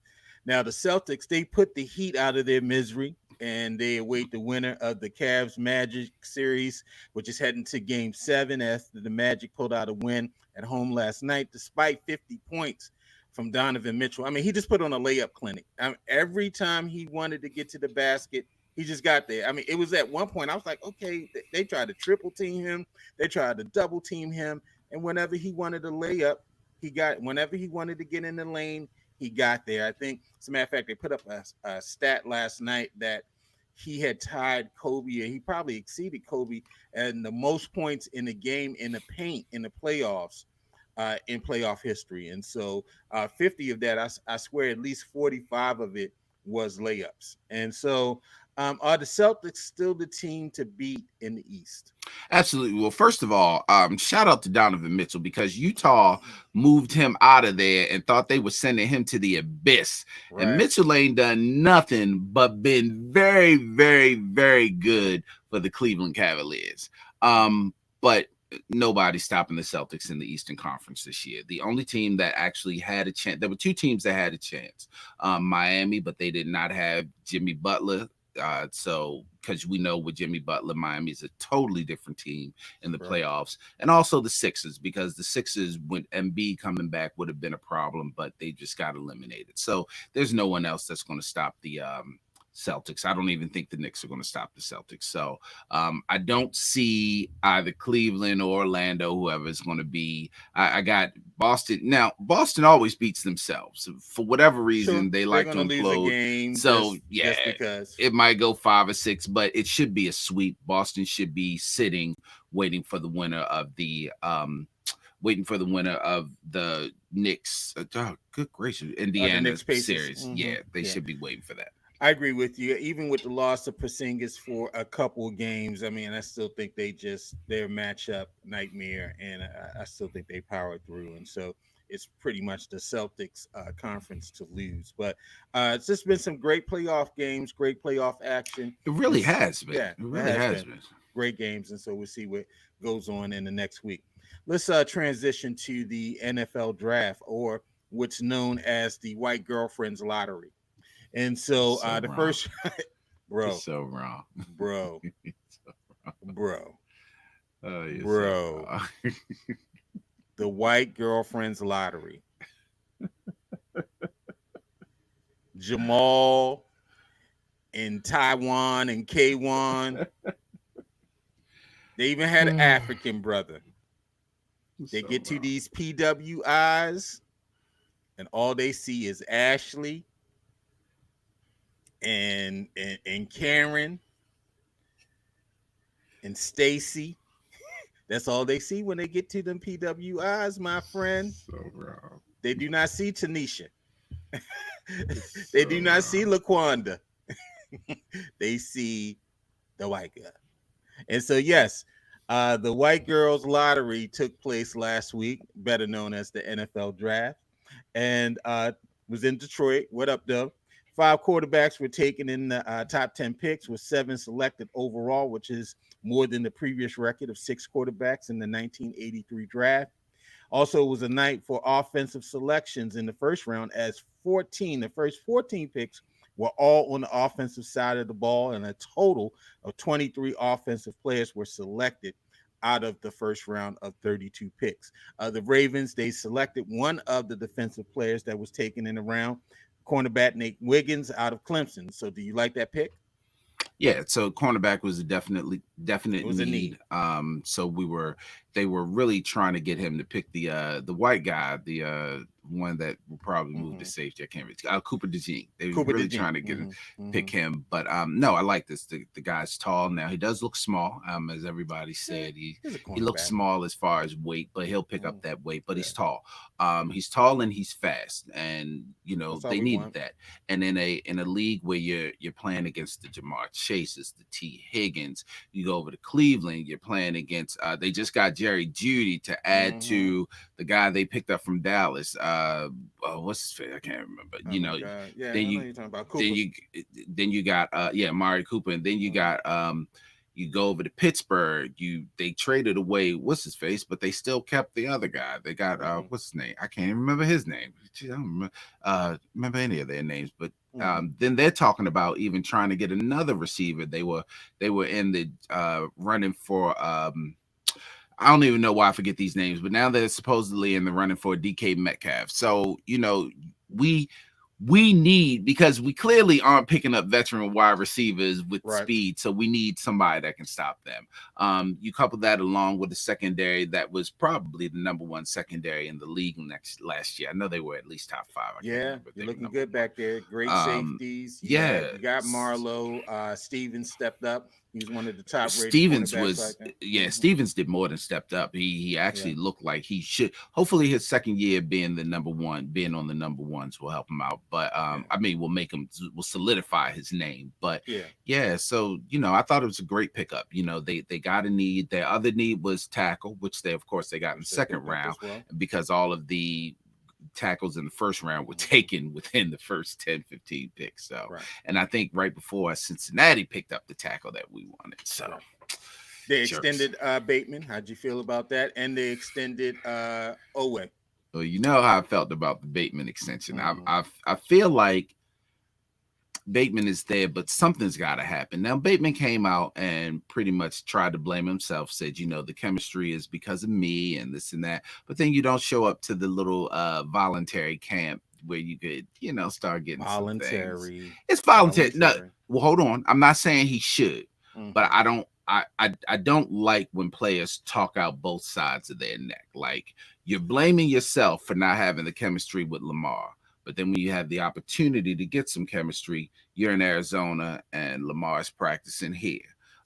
Now the Celtics, they put the Heat out of their misery, and they await the winner of the Cavs Magic series, which is heading to Game 7 after the Magic pulled out a win at home last night, despite 50 points from Donovan Mitchell. I mean, he just put on a layup clinic. Every time he wanted to get to the basket, he just got there. I mean, it was at one point I was like, okay, they tried to triple team him, they tried to double team him, and whenever he wanted to lay up, he got. Whenever he wanted to get in the lane, he got there. I think, as a matter of fact, they put up a stat last night that he had tied Kobe, or he probably exceeded Kobe, and the most points in the game in the paint in the playoffs. In playoff history, and so 50 of that, I swear, at least 45 of it was layups, and so are the Celtics still the team to beat in the East? Absolutely. Well, first of all, shout out to Donovan Mitchell, because Utah moved him out of there and thought they were sending him to the abyss. And Right. Mitchell ain't done nothing but been very, very, very good for the Cleveland Cavaliers. But nobody's stopping the Celtics in the Eastern Conference this year. The only team that actually had a chance, there were two teams that had a chance. Miami, but they did not have Jimmy Butler. So, because we know with Jimmy Butler, Miami is a totally different team in the Right. playoffs, and also the Sixers, because the Sixers, with Embiid coming back, would have been a problem, but they just got eliminated. So there's no one else that's going to stop the Celtics. I don't even think the Knicks are going to stop the Celtics. So I don't see either Cleveland or Orlando, whoever is going to be. I got Boston. Now, Boston always beats themselves. For whatever Sure, reason, they they're like to gonna lose a implode. game So, just yeah, because. it might go 5 or 6, but it should be a sweep. Boston should be sitting, waiting for the winner of the Knicks. Oh, good gracious, The Indiana Knicks Pacers. series. Yeah, they Yeah, should be waiting for that. I agree with you. Even with the loss of Porzingis for a couple of games, I mean, I still think their matchup nightmare, and I still think they power through. And so it's pretty much the Celtics conference to lose. But it's just been some great playoff games, great playoff action. It really has been. Yeah, It it really has has been been. great games, and so we'll see what goes on in the next week. Let's transition to the NFL draft, or what's known as the White Girlfriends Lottery. And It's so so the wrong. first, It's bro, so wrong. bro, bro, Oh, you're so bro, wrong. the White Girlfriends Lottery. Jamal in Taiwan and K1. They even had an African brother. They So get to wrong. these PWIs, and all they see is Ashley and Karen and Stacy. That's all they see when they get to them PWIs, my friend. So wrong. They do not see Tanisha. They do not see So, Laquanda. They see the white girl. And so, yes, the white girls lottery took place last week, better known as the NFL draft, and was in Detroit. What up, though? 5 quarterbacks were taken in the top 10 picks, with 7 selected overall, which is more than the previous record of 6 quarterbacks in the 1983 draft. Also, it was a night for offensive selections in the first round, as the first 14 picks were all on the offensive side of the ball, and a total of 23 offensive players were selected out of the first round of 32 picks. The Ravens, they selected one of the defensive players that was taken in the round, cornerback Nate Wiggins out of Clemson. So, do you like that pick? yeah, so cornerback was a It definite was a need. need. So they were really trying to get him to pick the white guy, the one that will probably move to Mm-hmm. safety. I can't remember. Cooper DeJean. They were Cooper really DeJean. trying to get him, Mm-hmm. pick Mm-hmm. him, but no, I like this. The guy's tall now. He does look small, as everybody Yeah, said. he's a He looks cornerback. small as far as weight, but he'll pick up Mm, that weight. But yeah, he's tall and he's fast, and that's all they we needed want. that. And in a league where you're playing against the Jamar Chases, the T Higgins, you go over to Cleveland, you're playing against. They just got Jerry Judy to add Mm-hmm. to the guy they picked up from Dallas. What's his face? I can't remember. Oh my God. Yeah, Then I know you you're talking about then Cooper. you then you got Mari Cooper, and then you Mm-hmm. got you go over to Pittsburgh. They traded away what's his face, but they still kept the other guy. They got Mm-hmm. what's his name? I can't even remember his name. Gee, I don't remember any of their names. But Mm-hmm. then they're talking about even trying to get another receiver. They were in the running for I don't even know why I forget these names, but now they're supposedly in the running for DK Metcalf. So we we need, because we clearly aren't picking up veteran wide receivers with Right. speed, so we need somebody that can stop them. You couple that along with the secondary that was probably the number one secondary in the league last year. I know they were at least top five. I can't Yeah, remember if you're they were looking number good one. back there. Great Um, safeties. yeah, You got Marlowe. Stevens stepped up. He's one of the top rated Stevens cornerbacks right was now. yeah, Mm-hmm. Stevens did more than stepped up. He Yeah. actually looked like he should. Hopefully his second year being the number one, being on the number ones will help him out. But Yeah. I mean will solidify his name. But Yeah. yeah, so I thought it was a great pickup. They got a need. Their other need was tackle, which they of course they got in the Which they second picked up round, as well. because all of the tackles in the first round were Mm-hmm. taken within the first 10-15 picks. So, Right. and I think right before Cincinnati picked up the tackle that we wanted. So Right. They jerks. extended Bateman. How'd you feel about that? And they extended Owe. Well, you know how I felt about the Bateman extension. Mm-hmm. I feel like Bateman is there, but something's got to happen. Now, Bateman came out and pretty much tried to blame himself, said, the chemistry is because of me and this and that. But then you don't show up to the little voluntary camp where you could, start getting some things. Voluntary. It's voluntary. No, Voluntary. well, hold on. I'm not saying he should, but Mm-hmm. I don't. I don't like when players talk out both sides of their neck. Like, you're blaming yourself for not having the chemistry with Lamar. But then when you have the opportunity to get some chemistry, you're in Arizona and Lamar's practicing here.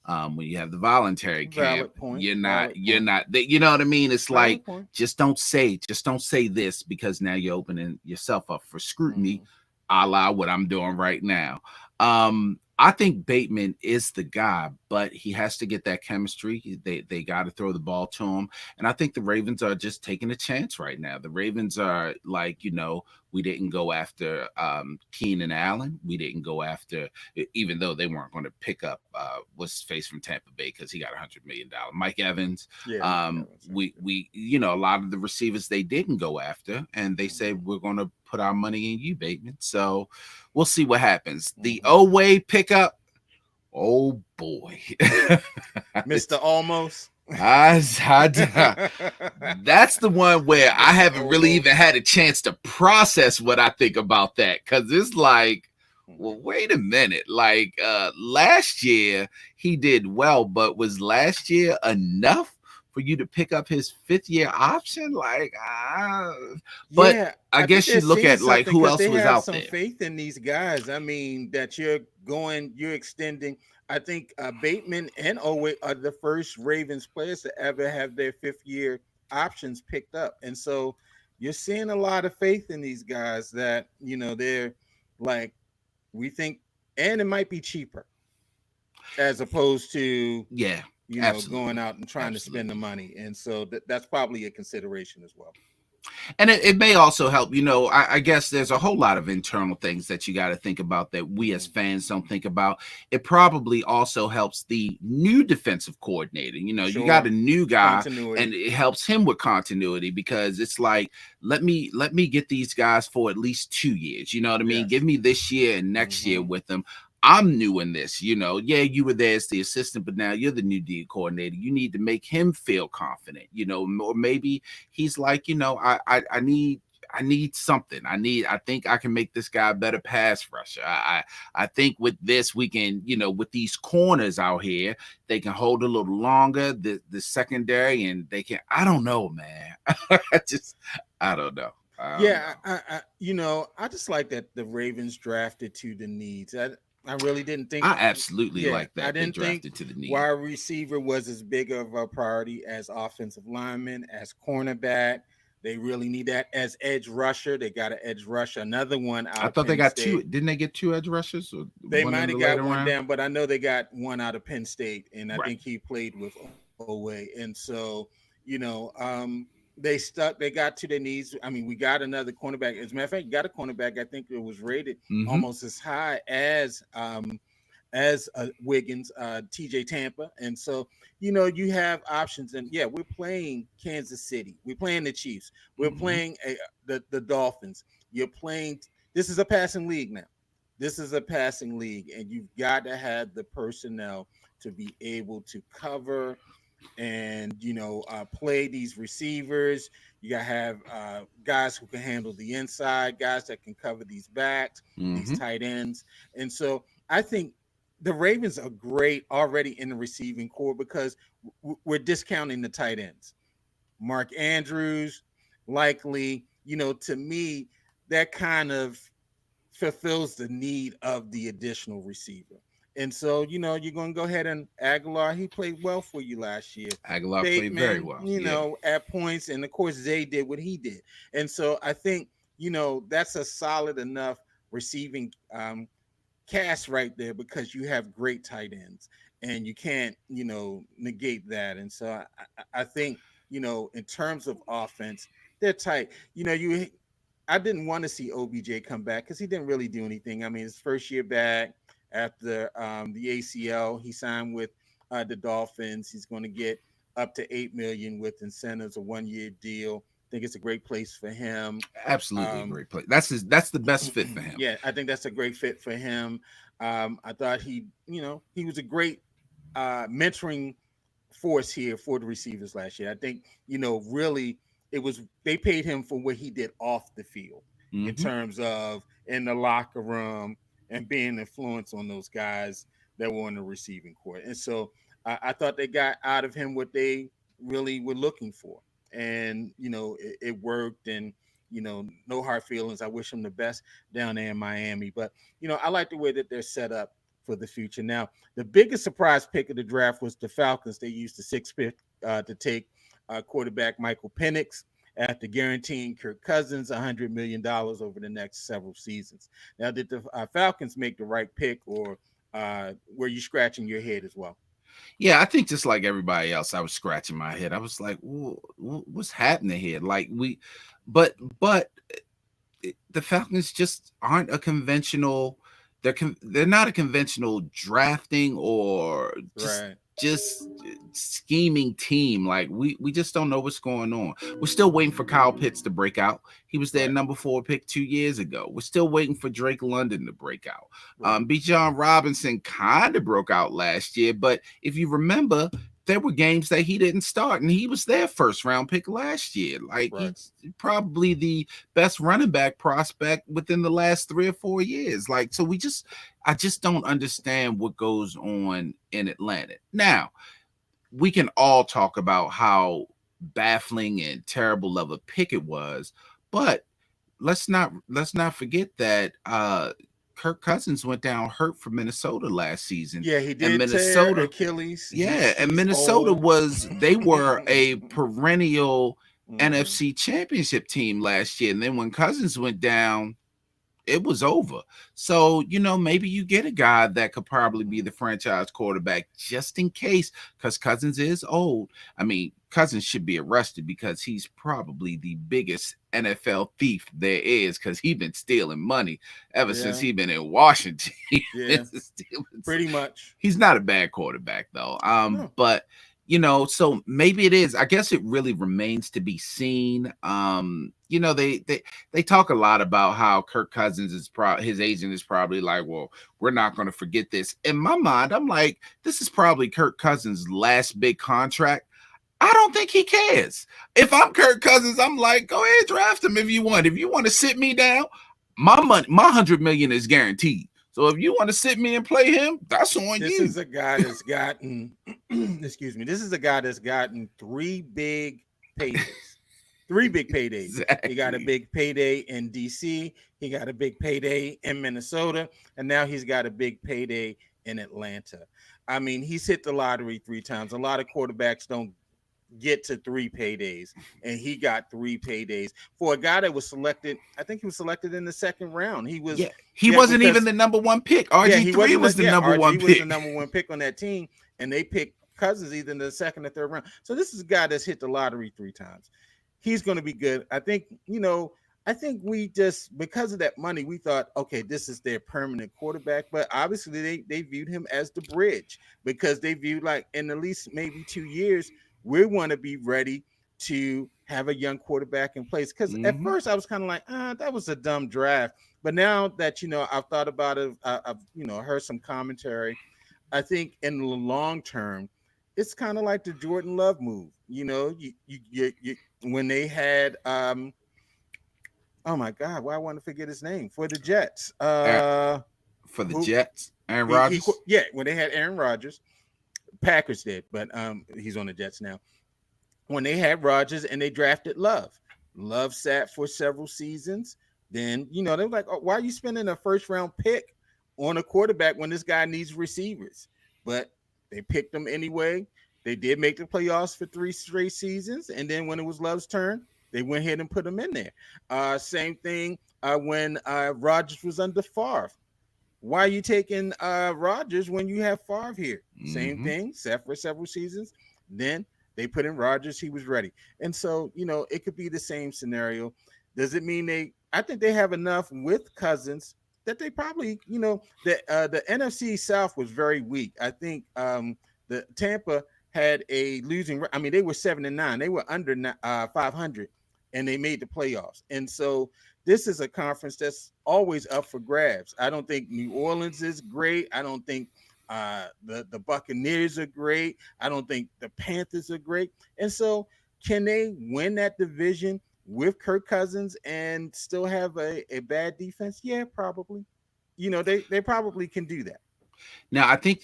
When you have the voluntary camp, Valid point. you're not, Valid you're point. not, you know what I mean? It's like, Valid point. just don't say this, because now you're opening yourself up for scrutiny, Mm-hmm. a la what I'm doing right now. I think Bateman is the guy, but he has to get that chemistry. They got to throw the ball to him. And I think the Ravens are just taking a chance right now. The Ravens are like, we didn't go after Keenan Allen. We didn't go after, even though they weren't going to pick up what's his face from Tampa Bay, because he got $100 million. Mike Evans. Yeah, Mike Evans. We a lot of the receivers they didn't go after, and they said, we're going to put our money in you, Bateman. So we'll see what happens. The Mm-hmm. Oway pickup. Oh boy. Mr. Almost. That's the one where I Mr. haven't really even Almost. had a chance to process what I think about that, because it's like, well, Mm-hmm. wait a minute. Like last year he did well, but was last year enough for you to pick up his 5th-year option? Like, but Yeah, I I think guess they're you look seeing at like something who because else they was have out some there. faith in these guys. I mean, that you're extending. I think Bateman and Owe are the first Ravens players to ever have their 5th-year options picked up, and so you're seeing a lot of faith in these guys that they're like we think, and it might be cheaper as opposed to Yeah, going absolutely. out and trying to spend the Absolutely. money, and so that's probably a consideration as well. And it may also help, I guess there's a whole lot of internal things that you got to think about that we as Hmm. fans don't think about. It probably also helps the new defensive coordinator. You got a Sure, new guy, and continuity. it helps him with continuity, because it's like, let me get these guys for at least 2 years. You know what I mean? Give Yes. me this year and next year Hmm. with them. I'm new in this. Yeah, you were there as the assistant, but now you're the new D coordinator. You need to make him feel confident, or maybe he's like, I need something. I think I can make this guy a better pass rusher. I think with this we can, with these corners out here, they can hold a little longer, the secondary, and they can, I don't know, man. I don't know. I don't Yeah, know. I just like that the Ravens drafted to the needs. I really didn't think. I absolutely Yeah, like I that they didn't think drafted to the wide need. receiver was as big of a priority as offensive lineman, as cornerback. They really need that as edge rusher. They got an edge rusher, another one out I of thought they Penn got two. State. Didn't they get two edge rushers, or They one in might the have got later one round? down, but I know they got one out of Penn State, and I Right. think he played with Owe. And so, you know, they stuck. They got to their knees. I mean, we got another cornerback. As a matter of fact, you got a cornerback. I think it was rated Mm-hmm. almost as high as Wiggins, TJ Tampa, and so you have options. And yeah, we're playing Kansas City. We're playing the Chiefs. We're Mm-hmm. playing the Dolphins. You're playing. This is a passing league now. This is a passing league, and you've got to have the personnel to be able to cover and play these receivers. You got to have guys who can handle the inside, guys that can cover these backs, these Mm-hmm. tight ends. And so I think the Ravens are great already in the receiving core because we're discounting the tight ends. Mark Andrews, likely, to me, that kind of fulfills the need of the additional receiver. And so, you're going to go ahead and Aguilar, he played well for you last year. Aguilar played very Bateman, well. Yeah. at points, and of course, Zay did what he did. And so I think, that's a solid enough receiving cast right there because you have great tight ends and you can't, negate that. And so I think, in terms of offense, they're tight. I didn't want to see OBJ come back because he didn't really do anything. I mean, his first year back after the ACL, he signed with the Dolphins. He's going to get up to 8 million with incentives, a 1 year deal. I think it's a great place for him. Absolutely a Um, great play. That's the best fit for him. yeah, I think that's a great fit for him. I thought he was a great mentoring force here for the receivers last year. I think, really it was they paid him for what he did off the field in Mm-hmm. terms of in the locker room and being influence on those guys that were on the receiving court. And so I thought they got out of him what they really were looking for. And, it worked and no hard feelings. I wish him the best down there in Miami. But, I like the way that they're set up for the future. Now, the biggest surprise pick of the draft was the Falcons. They used the sixth pick to take quarterback Michael Penix after guaranteeing Kirk Cousins $100 million over the next several seasons. Now, did the Falcons make the right pick, or were you scratching your head as well? Yeah, I think just like everybody else, I was scratching my head. I was like, what's happening here? Like but the Falcons just aren't a conventional. They're not a conventional drafting or just Right, just scheming team. Like we just don't know what's going on. We're still waiting for Kyle Pitts to break out. He was their right, number 4 pick 2 years ago. We're still waiting for Drake London to break out. right, B. John Robinson kind of broke out last year, but if you remember, there were games that he didn't start, and he was their first round pick last year. Like right. he's probably the best running back prospect within the last 3 or 4 years. Like, so I just don't understand what goes on in Atlanta. Now, we can all talk about how baffling and terrible of a pick it was, but let's not forget that Kirk Cousins went down hurt for Minnesota last season, Yeah, he and did tear Minnesota, Achilles. yeah, and He's Minnesota old. they were a perennial Hmm. NFC championship team last year. And then when Cousins went down, it was over. So, maybe you get a guy that could probably be the franchise quarterback just in case, because Cousins is old. I mean, Cousins should be arrested because he's probably the biggest NFL thief there is, because he's been stealing money ever since Yeah, he been in Washington. yeah, pretty much. He's not a bad quarterback though. No, But so maybe it is. I guess it really remains to be seen. They talk a lot about how Kirk Cousins his agent is probably like, well, we're not going to forget this. In my mind, I'm like, this is probably Kirk Cousins' last big contract. I don't think he cares. If I'm Kirk Cousins, I'm like, go ahead, draft him if you want. If you want to sit me down, my money, my 100 million is guaranteed. So if you want to sit me and play him, that's on this you. is a guy that's gotten, excuse me, this is a guy that's gotten three big paydays. Three big paydays. Exactly. He got a big payday in DC. He got a big payday in Minnesota. And now he's got a big payday in Atlanta. I mean, he's hit the lottery 3 times. A lot of quarterbacks don't get to 3 paydays, and he got 3 paydays for a guy that was selected. I think he was selected in the second round. He was, he wasn't even the number one pick. RG3 was the number one pick. Was the number one pick on that team, and they picked Cousins either in the second or third round. So this is a guy that's hit the lottery 3 times. He's going to be good. I think, I think we just, because of that money, we thought, okay, this is their permanent quarterback. But obviously they viewed him as the bridge, because they viewed, like, in at least maybe 2 years, we want to be ready to have a young quarterback in place. Because at first I was kind of like, that was a dumb draft. But now that, I've thought about it, I've heard some commentary. I think in the long term, it's kind of like the Jordan Love move. When they had, oh my God, why I want to forget his name for the Jets. For the Jets, Aaron Rodgers. When they had Aaron Rodgers, Packers did, but he's on the Jets now. When they had Rodgers and they drafted Love, Love sat for several seasons. Then they were like, oh, why are you spending a first round pick on a quarterback when this guy needs receivers? But they picked him anyway. They did make the playoffs for 3 straight seasons, and then when it was Love's turn, they went ahead and put him in there. Same thing when Rodgers was under Favre. Why are you taking Rodgers when you have Favre here? Same thing, sat for several seasons. Then they put in Rodgers. He was ready. And so, it could be the same scenario. Does it mean I think they have enough with Cousins that they probably, the NFC South was very weak. I think the Tampa had a losing. I mean, they were 7-9. They were under 500, and they made the playoffs. And so this is a conference that's always up for grabs. I don't think New Orleans is great. I don't think the Buccaneers are great. I don't think the Panthers are great. And so can they win that division with Kirk Cousins and still have a bad defense? Yeah, probably. They probably can do that. Now, I think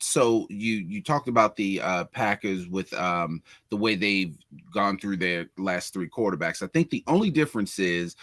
so you talked about the Packers with the way they've gone through their last 3 quarterbacks. I think the only difference is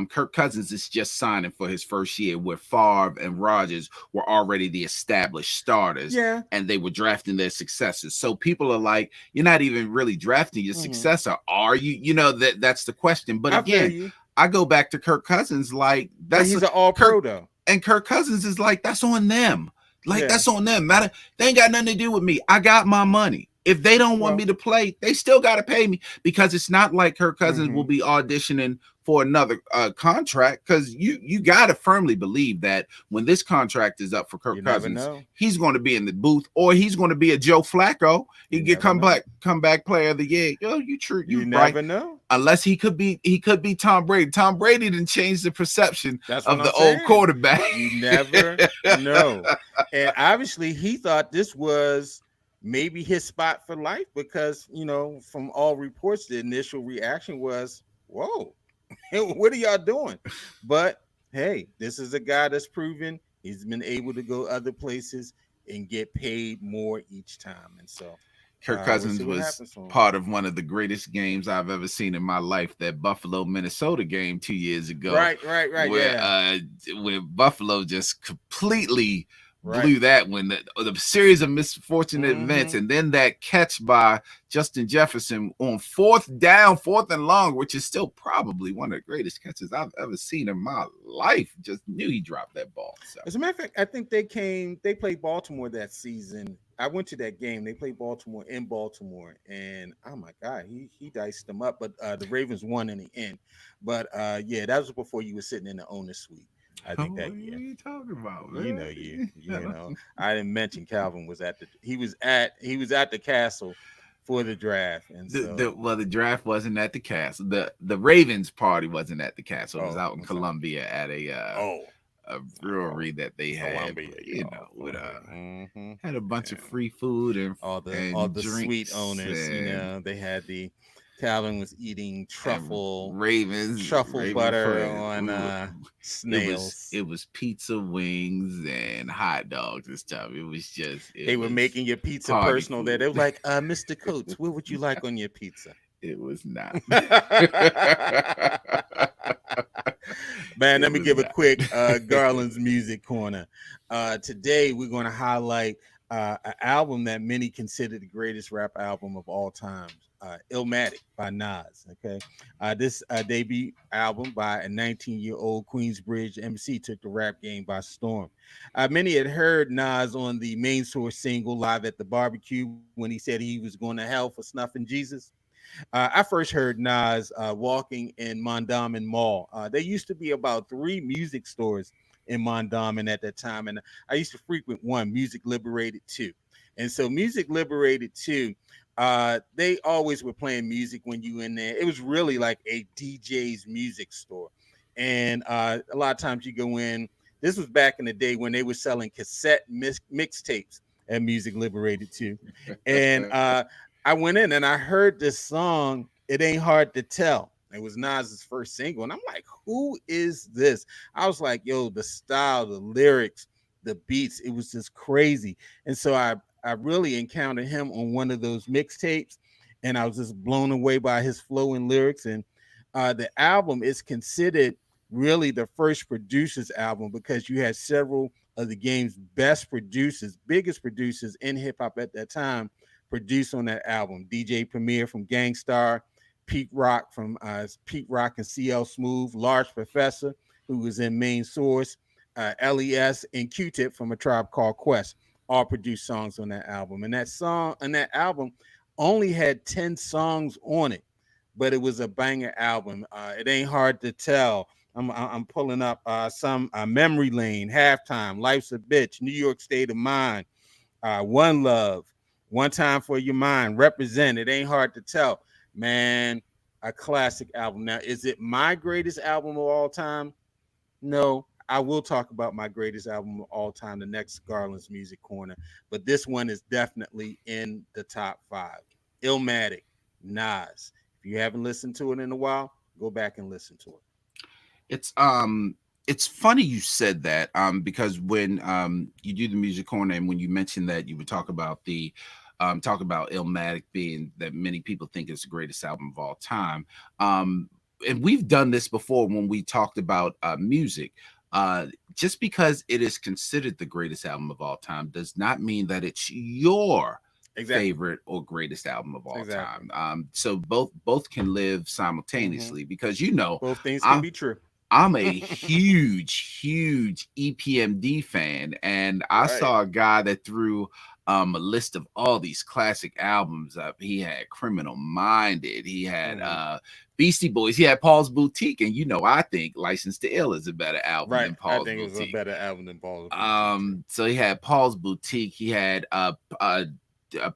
Kirk Cousins is just signing for his first year, where Favre and Rodgers were already the established starters, and they were drafting their successors. So people are like, you're not even really drafting your successor, are you? That's the question. But again, I go back to Kirk Cousins, like he's an all-pro though. And Kirk Cousins is like, that's on them. That's on them. Matter, they ain't got nothing to do with me. I got my money. If they don't want me to play, they still got to pay me, because it's not like Kirk Cousins will be auditioning for another contract, because you got to firmly believe that when this contract is up for Kirk Cousins, he's going to be in the booth, or he's going to be a Joe Flacco. He get comeback player of the year. You never know. Unless he could be Tom Brady. Tom Brady didn't change the perception of the old quarterback. You never know. And obviously he thought this was maybe his spot for life, because from all reports, the initial reaction was, whoa, what are y'all doing? But hey, this is a guy that's proven he's been able to go other places and get paid more each time. And so Kirk Cousins was part of one of the greatest games I've ever seen in my life, that Buffalo Minnesota game 2 years ago. Right. Where Buffalo just completely Right. blew that one. The series of misfortunate events, and then that catch by Justin Jefferson on fourth down, fourth and long, which is still probably one of the greatest catches I've ever seen in my life. Just knew he dropped that ball. So As a matter of fact, I think they played Baltimore that season. I went to that game. They played Baltimore in Baltimore, and oh my God, he diced them up. But the Ravens won in the end. But yeah, that was before you were sitting in the owner's suite. I think what that are year. you talking about, You know, man? you know. I didn't mention Calvin was at the he was at the castle for the draft, and so The draft wasn't at the castle. The Ravens party wasn't at the castle. It was oh, out in I'm sorry. Columbia at Oh, a oh, brewery that they had. Columbia, But, y'all, with Columbia. Mm-hmm. had a bunch of Yeah. free food All and the suite drinks owners, they had the Calvin was eating and Ravens truffle butter friends. on snails. It was pizza wings and hot dogs and stuff. They It were was making your pizza party personal there. They food. were like, Mr. Coates, what would you like on your pizza? It was not. Man, It let me was give a not. quick Garland's music corner. Today we're going to highlight an album that many consider the greatest rap album of all time, Illmatic by Nas. Okay, this debut album by a 19-year-old Queensbridge MC took the rap game by storm. Many had heard Nas on the main source single "Live at the Barbecue" when he said he was going to hell for snuffing Jesus. I first heard Nas walking in Mondawmin Mall. There used to be about three music stores in Mondawmin at that time, and I used to frequent one, Music Liberated 2. And so Music Liberated 2, they always were playing music when you in there. It was really like a DJ's music store. And a lot of times you go in, this was back in the day when they were selling cassette mixtapes at Music Liberated 2. And I went in and I heard this song, It Ain't Hard to Tell. It was Nas's first single. And I'm like, who is this? I was like, yo, the style, the lyrics, the beats, it was just crazy. And so I really encountered him on one of those mixtapes, and I was just blown away by his flow and lyrics. And the album is considered really the first producers album because you had several of the game's best producers, biggest producers in hip hop at that time produced on that album. DJ Premier from Gangstar, Pete Rock and CL Smooth, Large Professor, who was in Main Source, LES, and Q-Tip from A Tribe Called Quest, all produced songs on that album. And that album only had 10 songs on it, but it was a banger album. It ain't hard to tell. I'm pulling up some Memory Lane, Halftime, Life's a Bitch, New York State of Mind, One Love, One Time for Your Mind, Represent. It ain't hard to tell, man. A classic album. Now, is it my greatest album of all time? No, I will talk about my greatest album of all time, the next Garland's Music Corner, but this one is definitely in the top five. Illmatic, Nas. If you haven't listened to it in a while, go back and listen to it. It's it's funny you said that because when you do the music corner and when you mentioned that you would talk about Illmatic being that many people think is the greatest album of all time. And we've done this before when we talked about music. Just because it is considered the greatest album of all time does not mean that it's your Exactly. favorite or greatest album of all Exactly. time. So both can live Mm-hmm. simultaneously because Both things can I, be true. I'm a huge EPMD fan, and I Right. saw a guy that threw a list of all these classic albums up. He had Criminal Minded, he had Mm-hmm. Beastie Boys, he had Paul's Boutique, and I think License to Ill is a better album Right. than I Paul's think it was a Boutique. better album than Ball's Boutique too. So he had Paul's Boutique, he had a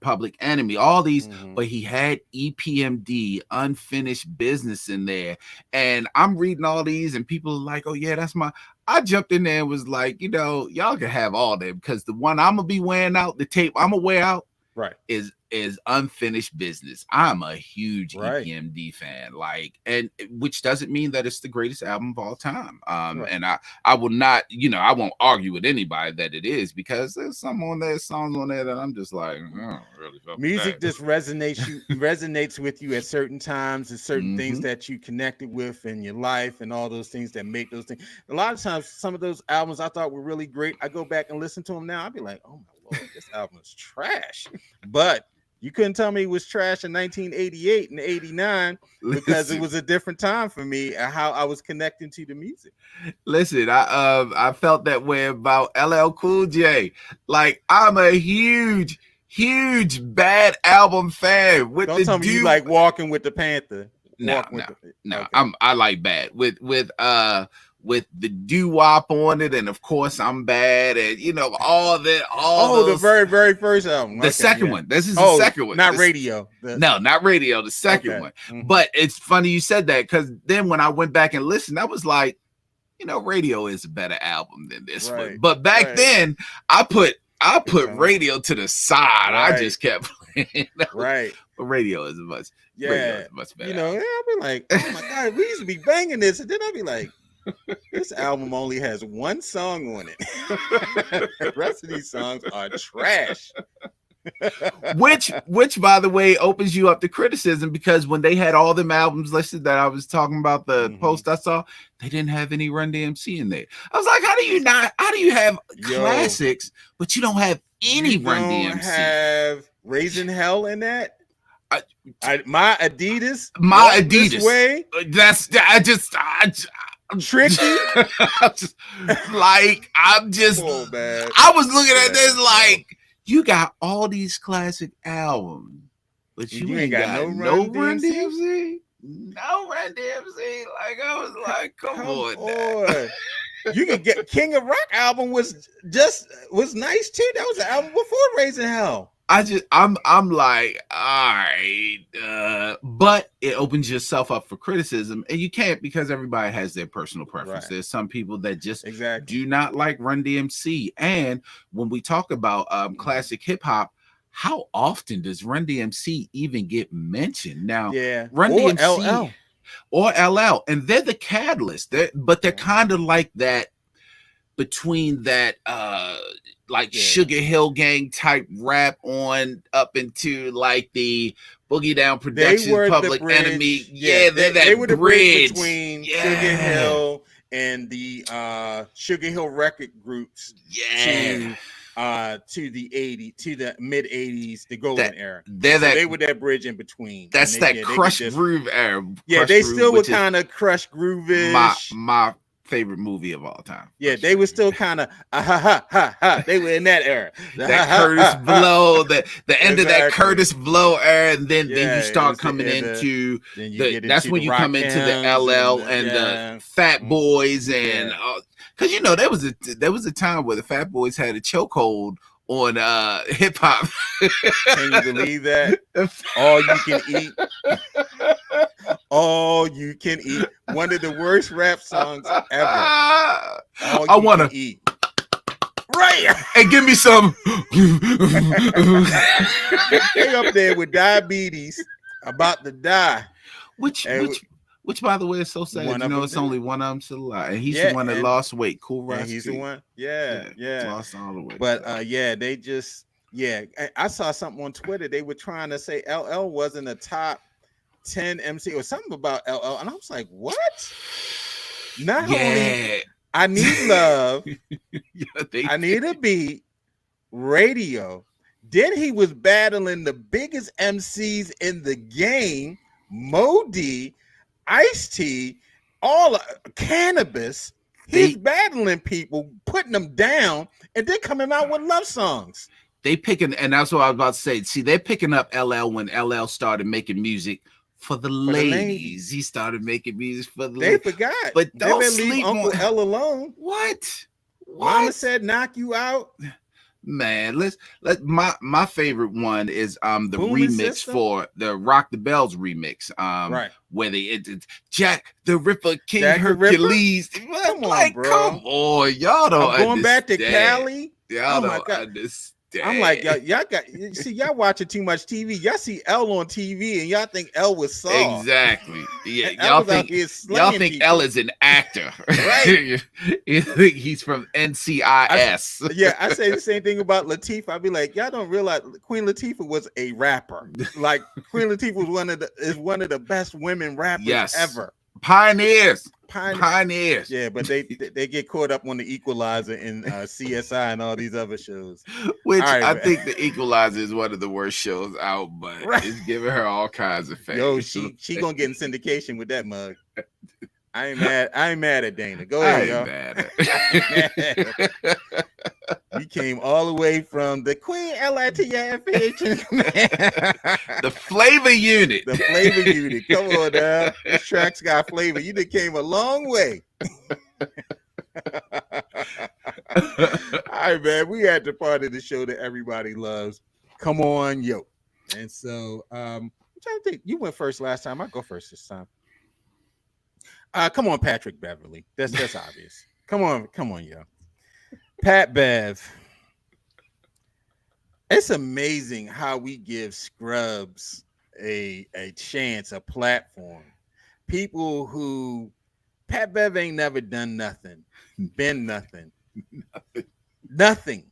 Public Enemy, all these, Mm-hmm. but he had EPMD, Unfinished Business in there. And I'm reading all these, and people are like, oh, yeah, that's my. I jumped in there and was like, y'all can have all that because the one I'm gonna be wearing out, the tape I'm gonna wear out Right. is is Unfinished Business. I'm a huge Right. EPMD fan, like, and which doesn't mean that it's the greatest album of all time. Right. And I will not, I won't argue with anybody that it is, because there's some on there, songs on there that I'm just like, I don't really fuck with Music that. just resonates with you at certain times, and certain things Mm-hmm. that you connected with in your life, and all those things that make those things. A lot of times, some of those albums I thought were really great, I go back and listen to them now, I'll be like, oh my lord, this album is trash. But you couldn't tell me it was trash in 1988 and 89, because it Listen, was a different time for me and how I was connecting to the music. listen, I felt that way about LL Cool J. Like, I'm a huge Bad Album fan with Don't the tell me you like Walking with the Panther. No, Walking with the Okay. I like Bad with the doo-wop on it, and of course I'm Bad, and all the those. very, very first album. The second one. This is the second one. Not Radio. No, not Radio. The second one. Mm-hmm. But it's funny you said that, because then when I went back and listened, I was like, Radio is a better album than this one. But back then, I put Radio to the side. I just kept playing. Right. But Radio is much. Yeah. Radio is much better. I'll be like, oh my god, we used to be banging this, and then I'll be like, this album only has one song on it. The rest of these songs are trash. which by the way opens you up to criticism, because when they had all them albums listed that I was talking about, the post I saw, they didn't have any Run DMC in there. I was like, how do you have classics but you don't have any Run DMC? Have Raising Hell in that? My Adidas This way. That's Tricky. I'm just oh, man. I was looking at this like, you got all these classic albums, but you ain't got no Run DMC. No Run DMC. Like, I was like, come on. You could get King of Rock album was nice too. That was the album before Raising Hell. I'm like, all right, but it opens yourself up for criticism, and you can't, because everybody has their personal preference. Right. There's some people that just do not like Run DMC, and when we talk about classic hip hop, how often does Run DMC even get mentioned? Now, Run DMC or LL, and they're the catalyst. They're kind of like that, between that Sugar Hill Gang type rap on up into like the Boogie Down Productions, Public Enemy. They were the bridge between Sugar Hill and the Sugar Hill record groups to the mid 80s, the golden era. They were that bridge in between. That's Crush Groove era. They still were kind of Crush Groove-ish. My favorite movie of all time. Yeah, they were still kind of they were in that era. That Curtis Blow, the end of that Curtis Blow era, and then you start coming into that's when you come into the LL and the Fat Boys, and because there was a time where the Fat Boys had a chokehold on hip hop. Can you believe that? All you can eat. All you can eat. One of the worst rap songs ever. I want to eat. Right. And give me some. They up there with diabetes, about to die. Which by the way is so sad. It's only one of them still alive, and he's the one that lost weight. Cool, right? He's the one. Yeah. Lost all the weight. But they just I saw something on Twitter. They were trying to say LL wasn't a top 10 MC or something about LL, and I was like, what? Not only I need love, I need a beat, radio. Then he was battling the biggest MCs in the game, Modi, Ice-T, all Cannabis. He's battling people, putting them down, and then coming out with love songs. They picking, and that's what I was about to say. See, they're picking up LL when LL started making music for the ladies. He started making music for the ladies. They forgot. But don't leave Uncle L alone. What? Mama said knock you out. Man, let my favorite one is the Booming remix System? For the Rock the Bells remix. Where it's Jack the Ripper, King Hercules. Come on, bro. Come on, y'all don't going back to Cali. Y'all don't understand. I'm like, y'all watching too much TV. Y'all see L on TV and y'all think L was soft. Exactly. Yeah, L was out here y'all slaying think L people. is an actor, Right. You think he's from NCIS. I say the same thing about Latifah. I'd be like, y'all don't realize Queen Latifah was a rapper. Like Queen Latifah was one of the best women rappers Yes, ever. pioneers, Pioneer. pioneers. Yeah, but they get caught up on the Equalizer and CSI and all these other shows. Which All right, I man. think the Equalizer is one of the worst shows out, but Right. it's giving her all kinds of fame. Yo, she gonna get in syndication with that mug. I ain't mad. I ain't mad at Dana. Go I ahead, ain't y'all. mad I ain't at mad. We came all the way from the Queen LITFH. the flavor unit. The flavor unit. Come on now. This track's got flavor. You done came a long way. All right, man. We at the part of the show that everybody loves. Come on, yo. And so I'm trying to think. You went first last time. I go first this time. Come on, Patrick Beverly. That's obvious. Come on, yo. Pat Bev. It's amazing how we give scrubs a chance, a platform. People who Pat Bev ain't never done nothing, been nothing, nothing.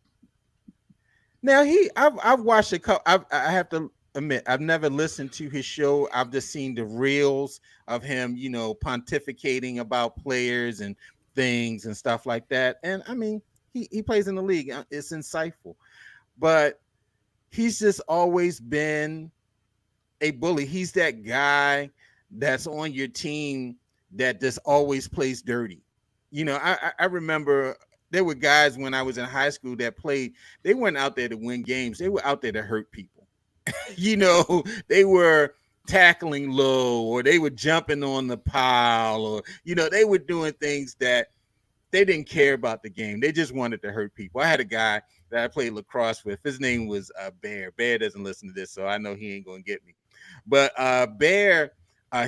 Now I've watched a couple. I have to admit I've never listened to his show. I've just seen the reels of him, pontificating about players and things and stuff like that. And I mean, he plays in the league. It's insightful, but he's just always been a bully. He's that guy that's on your team that just always plays dirty. I remember there were guys when I was in high school that played. They weren't out there to win games. They were out there to hurt people. They were tackling low, or they were jumping on the pile, or they were doing things that they didn't care about the game. They just wanted to hurt people. I had a guy that I played lacrosse with. His name was Bear. Bear doesn't listen to this, so I know he ain't gonna get me. But Bear,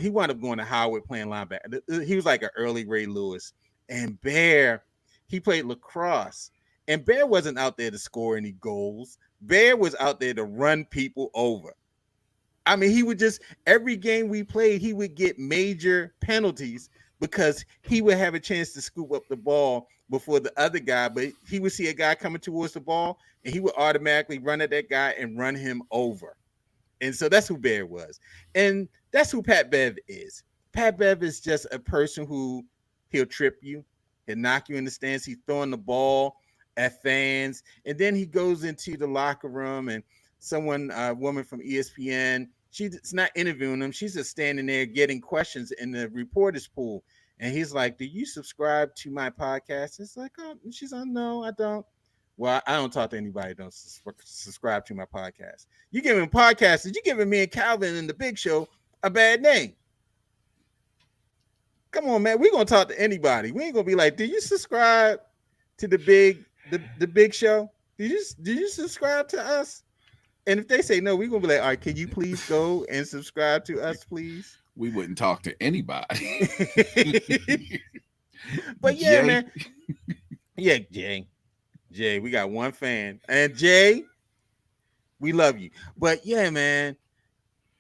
he wound up going to Howard playing linebacker. He was like an early Ray Lewis. And Bear, he played lacrosse. And Bear wasn't out there to score any goals. Bear was out there to run people over. I mean, he would just, every game we played, he would get major penalties because he would have a chance to scoop up the ball before the other guy, but he would see a guy coming towards the ball and he would automatically run at that guy and run him over. And so that's who Bear was. And that's who Pat Bev is. Pat Bev is just a person who he'll trip you, he'll knock you in the stands, he's throwing the ball at fans, and then he goes into the locker room and a woman from ESPN, she's not interviewing him. She's just standing there getting questions in the reporters pool. And he's like, "Do you subscribe to my podcast?" It's like, "Oh," she's like, "No, I don't." Well, I don't talk to anybody who don't subscribe to my podcast. You giving podcasters, you giving me and Calvin and the Big Show a bad name. Come on, man. We're gonna talk to anybody. We ain't gonna be like, "Do you subscribe to the Big Show? Do you subscribe to us?" And if they say no, we're gonna be like, "All right, can you please go and subscribe to us, please?" We wouldn't talk to anybody. But yeah, Jay. Man. Yeah, Jay, we got one fan. And Jay, we love you. But yeah, man.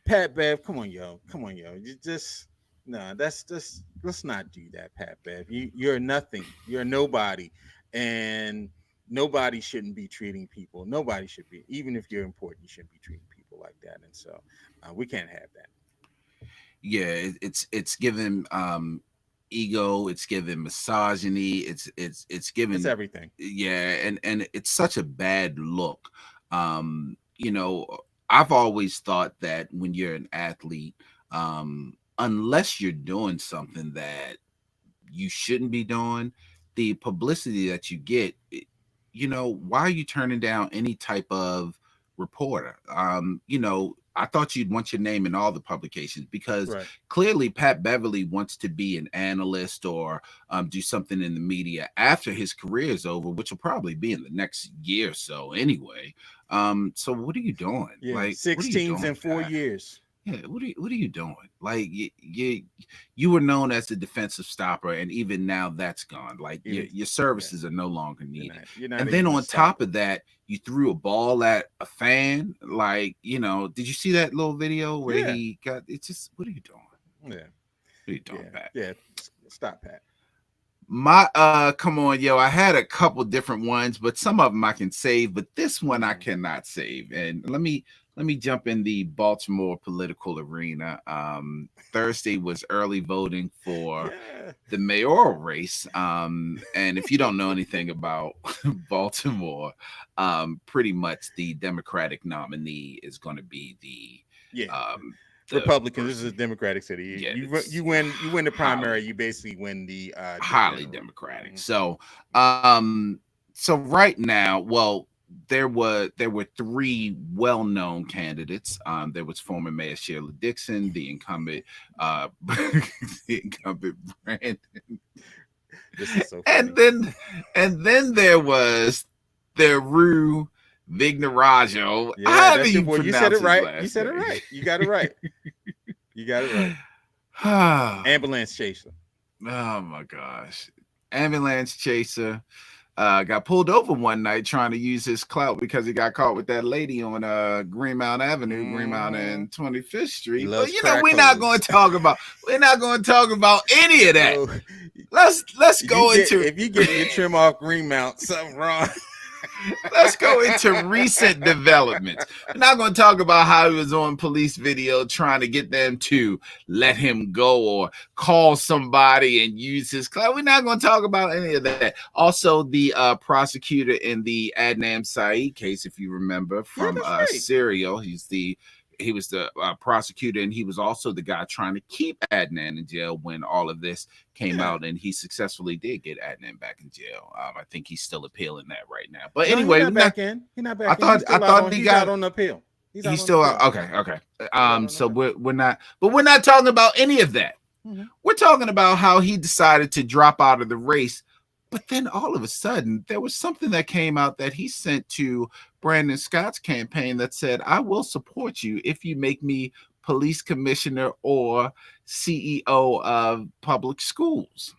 Pat Bev, come on, yo. You just let's not do that, Pat Bev. You're nothing. You're nobody. And nobody shouldn't be treating people. Nobody should be, even if you're important, you shouldn't be treating people like that. And so we can't have that. Yeah, it's given ego, it's given misogyny, it's given, it's everything. Yeah, and it's such a bad look. I've always thought that when you're an athlete, unless you're doing something that you shouldn't be doing, the publicity that you get, why are you turning down any type of reporter? I thought you'd want your name in all the publications because clearly Pat Beverly wants to be an analyst or do something in the media after his career is over, which will probably be in the next year or so anyway. So what are you doing? Yeah, 6 teams in 4 years. Yeah, what are you doing? Like you were known as the defensive stopper, and even now that's gone. Like Even your yeah, services are no longer you're needed. not. You're not And then even a on top stopper. of that, you threw a ball at a fan. Like, did you see that little video where Yeah, he got? It's just, what are you doing? yeah, What are you doing, yeah, Pat? yeah. Stop, Pat. My come on, yo, I had a couple different ones, but some of them I can save, but this one I Mm. cannot save. And let me jump in the Baltimore political arena. Thursday was early voting for Yeah, the mayoral race. And if you don't know anything about Baltimore, pretty much the Democratic nominee is going to be yeah. the Republicans. This is a person. Democratic city. Yeah, it's You win the primary. highly You basically win the highly general. democratic. Mhm. So right now, well, there were three well-known candidates. There was former Mayor Sheila Dixon, the incumbent the incumbent Brandon, This is so and funny. then there was the Rue Vignarajo. Yeah, However that's your you boy. You said pronounce it his right. You last said it name. right. You got it right. You got it right. Ambulance chaser. Oh my gosh. Ambulance chaser got pulled over one night trying to use his clout because he got caught with that lady on Greenmount Avenue, Greenmount Hmm. and 25th He Street. But loves crack hose. we're not going to talk about any of that. Yo, Let's go into if you getting your trim off Greenmount, something wrong. let's go into recent developments. We're not going to talk about how he was on police video trying to get them to let him go or call somebody and use his clout. We're not going to talk about any of that. Also, the prosecutor in the Adnan Saeed case, if you remember Yeah, from that's right. Serial, he was the prosecutor, and he was also the guy trying to keep Adnan in jail when all of this came Yeah. out, and he successfully did get Adnan back in jail. I think he's still appealing that right now. But No, he's anyway, we're not not. back in. He's not I back in. thought I thought he He's out got. on appeal. He's out He's on still appeal. okay. Okay. He's out on So appeal. we're not. But we're not talking about any of that. Hmm. We're talking about how he decided to drop out of the race. But then all of a sudden, there was something that came out that he sent to Brandon Scott's campaign that said, "I will support you if you make me police commissioner or CEO of public schools."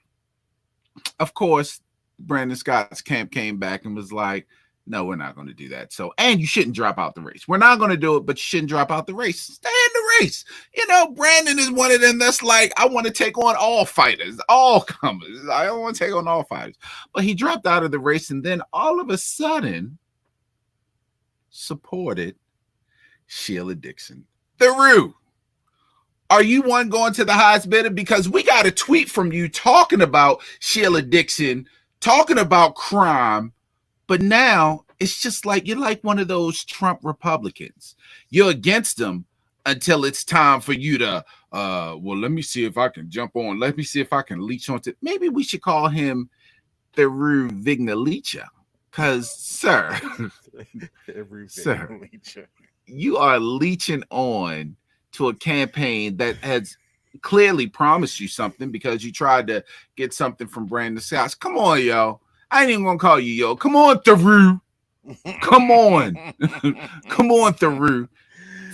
Of course, Brandon Scott's camp came back and was like, "No, we're not going to do that. So, and you shouldn't drop out the race. We're not going to do it, but you shouldn't drop out the race. Stay in the race." Brandon is one of them that's like, "I want to take on all fighters, all comers. I don't want to take on all fighters." But he dropped out of the race and then all of a sudden supported Sheila Dixon. The Rue. Are you one going to the highest bidder? Because we got a tweet from you talking about Sheila Dixon, talking about crime, but now it's just like you're like one of those Trump Republicans. You're against them until it's time for you to, well, let me see if I can jump on. Let me see if I can leech onto. Maybe we should call him the Rue Vignalicia. Because, sir, sir, Everything. you are leeching on to a campaign that has clearly promised you something because you tried to get something from Brandon Scott. Come on, yo. I ain't even gonna call you yo. Come on, Theroux. Come on. Come on, Theroux.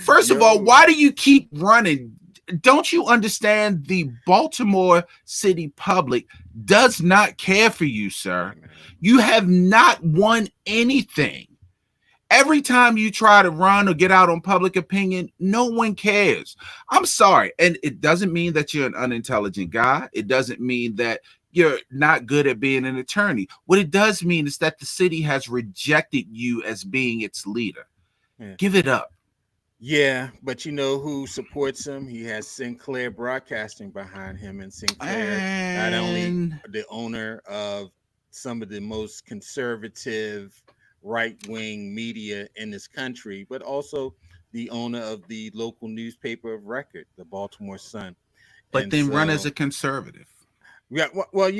First of all, Yo. why do you keep running? Don't you understand the Baltimore city public does not care for you, sir? You have not won anything. Every time you try to run or get out on public opinion, no one cares. I'm sorry. And it doesn't mean that you're an unintelligent guy. It doesn't mean that you're not good at being an attorney. What it does mean is that the city has rejected you as being its leader. Yeah. Give it up. Yeah, but you know who supports him? He has Sinclair Broadcasting behind him, and Sinclair, not only And the owner of some of the most conservative right wing media in this country, but also the owner of the local newspaper of record, the Baltimore Sun. but And then run as so, a conservative. yeah, well,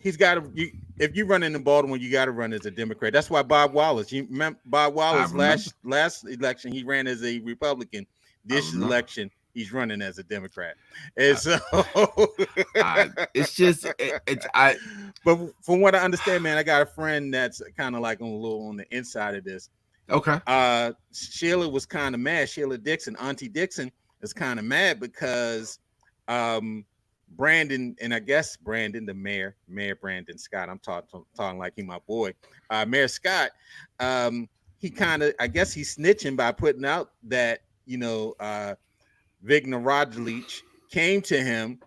he's got to. If you run in Baltimore, you got to run as a Democrat. That's why Bob Wallace. You remember Bob I Wallace remember. last election, he ran as a Republican. I This remember. election, he's running as a Democrat. And I, so, it's just it's I but from what I understand, man, I got a friend that's kind of like on the inside of this. okay. Sheila was kind of mad. Sheila Dixon, Auntie Dixon, is kind of mad because um Brandon, and I guess Brandon, the Mayor Brandon Scott. I'm talking like he my boy. Mayor Scott, he kind of, I guess he's snitching by putting out that, Vigna Rodlich came to him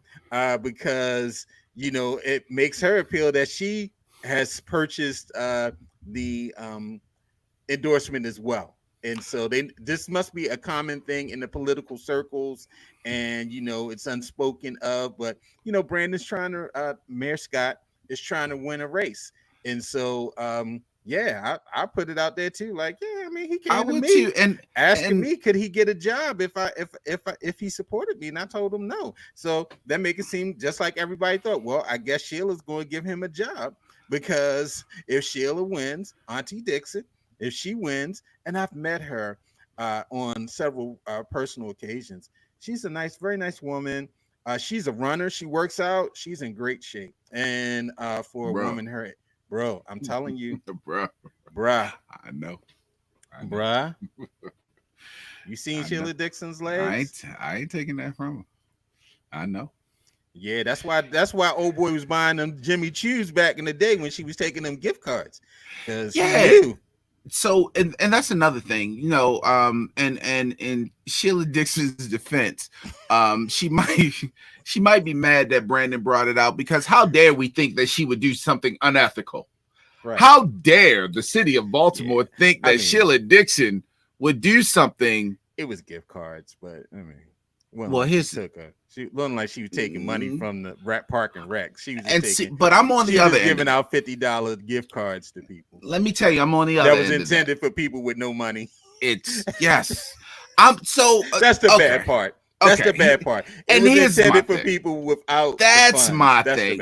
because it makes her appeal that she has purchased the endorsement as well. And so this must be a common thing in the political circles, and it's unspoken of. But Brandon's trying to Mayor Scott is trying to win a race, and so yeah, I put it out there too. Like, yeah, I mean, he I came to would me too, and asking me could he get a job if he supported me, and I told him no. So that make it seem just like everybody thought. Well, I guess Sheila's going to give him a job, because if Sheila wins, Auntie Dixon, if she wins, and I've met her on several personal occasions, she's a nice, very nice woman. She's a runner. She works out. She's in great shape. And for a bro, woman her, bro, I'm telling you, bro, bruh, I know. bruh, you seen I know. Sheila Dixon's legs? I ain't taking that from her. I know. Yeah, that's why old boy was buying them Jimmy Choos back in the day when she was taking them gift cards, because he knew. So and that's another thing, and in Sheila Dixon's defense, she might be mad that Brandon brought it out, because how dare we think that she would do something unethical? Right. How dare the city of Baltimore think that Sheila Dixon would do something? It was gift cards, but I mean, well, she wasn't like she was taking money from the park and rec. She was taking, but I'm on the other end, giving out $50 gift cards to people. Let me tell you, I'm on the other end. That was intended for people with no money. It's yes. I'm so that's the bad part. That's the bad part. And here's intended for people without. That's my thing.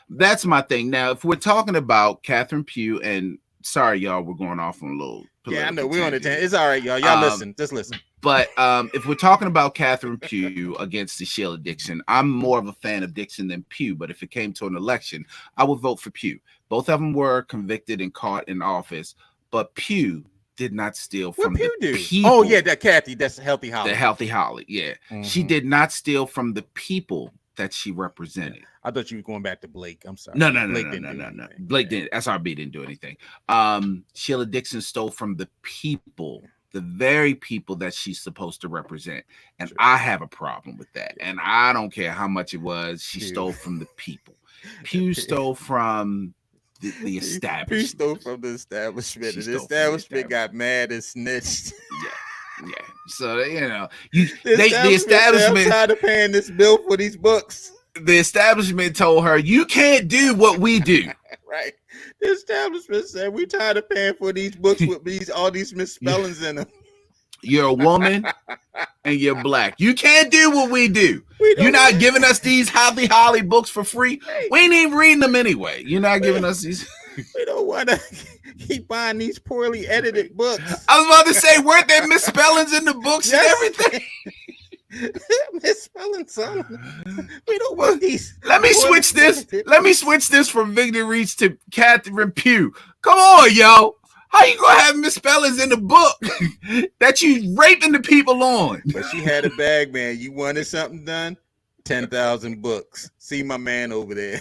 That's my thing. Now, if we're talking about Catherine Pugh, and sorry, y'all, we're going off on a little. Yeah, I know we're on the tangent. It's all right, y'all. Y'all listen. Just listen. But if we're talking about Catherine Pugh against the Sheila Dixon, I'm more of a fan of Dixon than Pugh. But if it came to an election, I would vote for Pugh. Both of them were convicted and caught in office, but Pugh did not steal from the people. Oh yeah, that Kathy, that's Healthy Holly. The Healthy Holly, yeah. Mm-hmm. She did not steal from the people that she represented. I thought you were going back to Blake. I'm sorry. No. Blake didn't. SRB didn't do anything. Sheila Dixon stole from the people, the very people that she's supposed to represent. And sure. I have a problem with that. And I don't care how much it was. She stole from the people. Pugh stole from the establishment. Pugh stole from the establishment. The establishment got mad and snitched. Yeah. So, the establishment. I'm tired of paying this bill for these books. The establishment told her, you can't do what we do. Right. The establishment said, we tired of paying for these books with all these misspellings in them. You're a woman and you're black. You can't do what we do. You're not giving us these Healthy Holly books for free. Hey. We ain't even reading them anyway. You're not giving us these. We don't want to keep buying these poorly edited books. I was about to say, weren't there misspellings in the books and everything? Misspelling something. We don't want these. Let me switch this. Let me switch this from Victor Reach to Catherine Pugh. Come on, yo. How you gonna have misspellings in the book that you raping the people on? But she had a bag, man. You wanted something done? 10,000 books. See my man over there.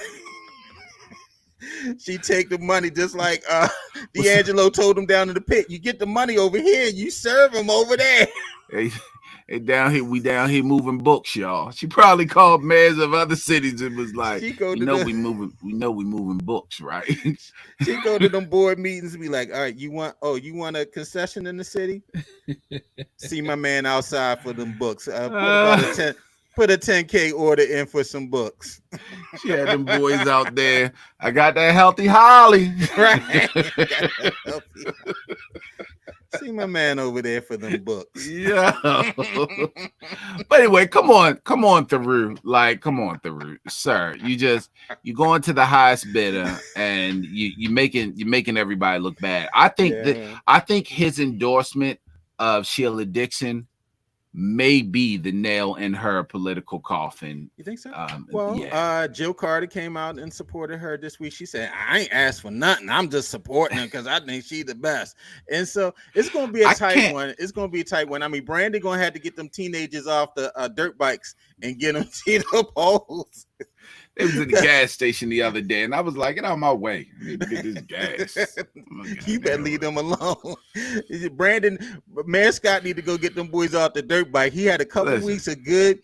She take the money just like D'Angelo told him down in the pit. You get the money over here, you serve him over there. Hey, we down here moving books, y'all. She probably called mayors of other cities and was like, we know we moving books, right? She go to them board meetings and be like, all right, you want a concession in the city? See my man outside for them books. Put a 10K order in for some books. She had them boys out there. I got that Healthy Holly. Right. See my man over there for them books. Yeah. But anyway, come on, Theroux. Like, come on, Theroux. Sir, you going to the highest bidder and you're making everybody look bad. I think his endorsement of Sheila Dixon may be the nail in her political coffin. You think so? Yeah. Jill Carter came out and supported her this week. She said, "I ain't asked for nothing. I'm just supporting her because I think she's the best." And so it's going to be a tight one. It's going to be a tight one. I mean, Brandon going to have to get them teenagers off the dirt bikes and get them to the polls. It was at the gas station the other day, and I was like, "Get out of my way! I need to get this gas." You better leave them alone. Brandon, Mayor Scott need to go get them boys off the dirt bike. He had a couple weeks of good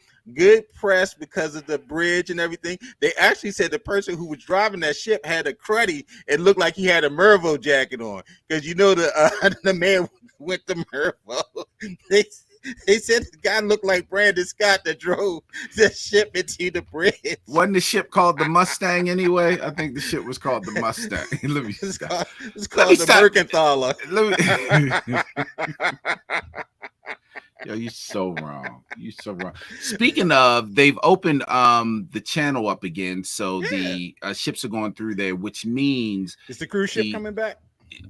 press because of the bridge and everything. They actually said the person who was driving that ship had a cruddy. It looked like he had a Mervo jacket on because the man went to Mervo. They said the guy looked like Brandon Scott that drove the ship into the bridge. Wasn't the ship called the Mustang anyway? I think the ship was called the Mustang. It's called the Mercanthaler. Yo, you're so wrong. You're so wrong. Speaking of, they've opened the channel up again, so the ships are going through there, which means is the cruise ship coming back?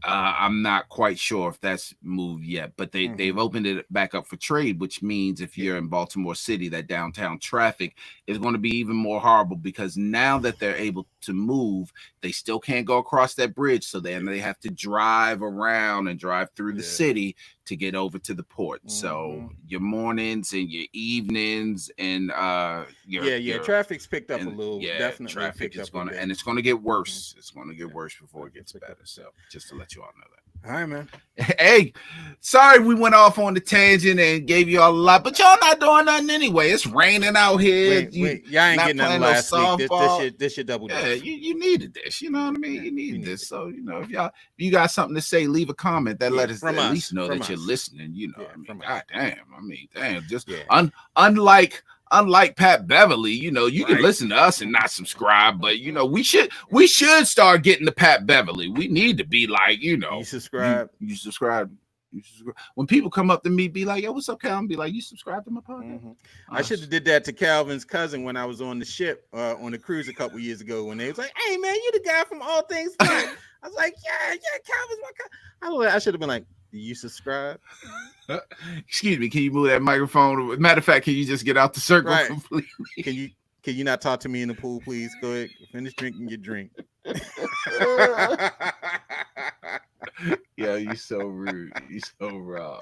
I'm not quite sure if that's moved yet, but they've opened it back up for trade, which means if you're in Baltimore City, that downtown traffic is going to be even more horrible because now that they're able to move, they still can't go across that bridge, so then they have to drive around and drive through the city to get over to the port. So your mornings and your evenings and your traffic's picked up a little. Definitely traffic is going to, and it's going to get worse. It's going to get worse before it gets better. So just to let you all know that. All right, man. Hey, sorry we went off on the tangent and gave you all a lot, but y'all not doing nothing anyway. It's raining out here. Wait. Y'all ain't getting nothing last week. This your double dose. Yeah, you needed this. You know what I mean? You needed this. So, if you got something to say, leave a comment that let us at least know that you're listening. God damn. Just unlike Pat Beverly, you can listen to us and not subscribe, but we should start getting to Pat Beverly. We need to be like, you subscribe. You subscribe. When people come up to me, be like, "Yo, what's up, Calvin?" Be like, "You subscribe to my podcast?" I should have did that to Calvin's cousin when I was on the ship on the cruise a couple years ago. When they was like, "Hey, man, you the guy from All Things Black." I was like, "Yeah, Calvin's my cousin." I should have been like, "Do you subscribe?" Excuse me, can you move that microphone? Matter of fact, can you just get out the circle completely? Can you not talk to me in the pool, please? Go ahead, finish drinking your drink. Yeah, you so rude. You so raw.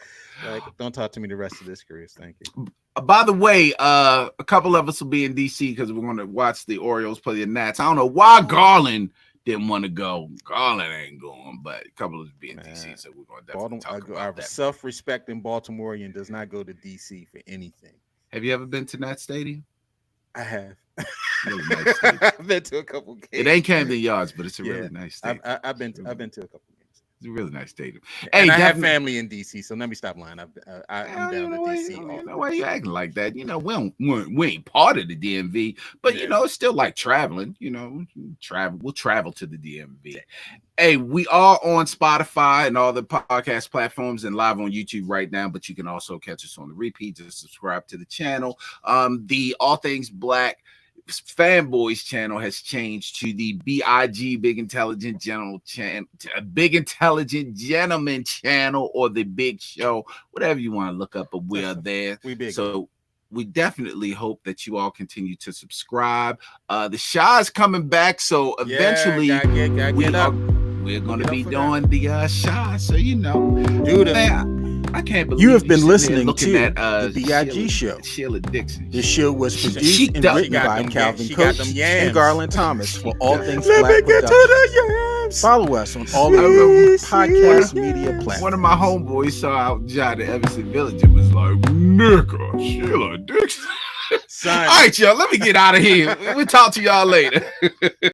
Don't talk to me the rest of this, Chris. Thank you. By the way, a couple of us will be in DC because we're going to watch the Orioles play the Nats. I don't know why Garland didn't want to go. Garland ain't going, but a couple of us be in DC, so we're going to definitely talk about that. Self-respecting Baltimorean does not go to DC for anything. Have you ever been to Nat Stadium? I have. Really nice stadium. I've been to a couple games. It ain't Camden Yards, but it's a really nice stadium. I've been to a couple games. It's a really nice stadium. And I have family in DC, so let me stop lying. I'm down to DC. Why you acting like that? We ain't part of the DMV, but it's still like traveling. We'll travel to the DMV. Hey, we are on Spotify and all the podcast platforms and live on YouTube right now, but you can also catch us on the repeat. Just subscribe to the channel. The All Things Black Fanboys channel has changed to the B.I.G. Big Intelligent Gentleman channel, or the Big Show, whatever you want to look up, but we are there. So we definitely hope that you all continue to subscribe. The Shaw's coming back, so eventually we're going to be doing the Shaw. So dude, I can't believe you have been listening to the B.I.G. show. Sheila Dixon. This show was produced and written by Calvin Coates and Garland Thomas for All Things Black Productions. Follow us on all of the podcast media platforms. One of my homeboys saw out John at Evanston Village and was like, "Nigga, Sheila Dixon." Son. All right, y'all, let me get out of here. We'll talk to y'all later.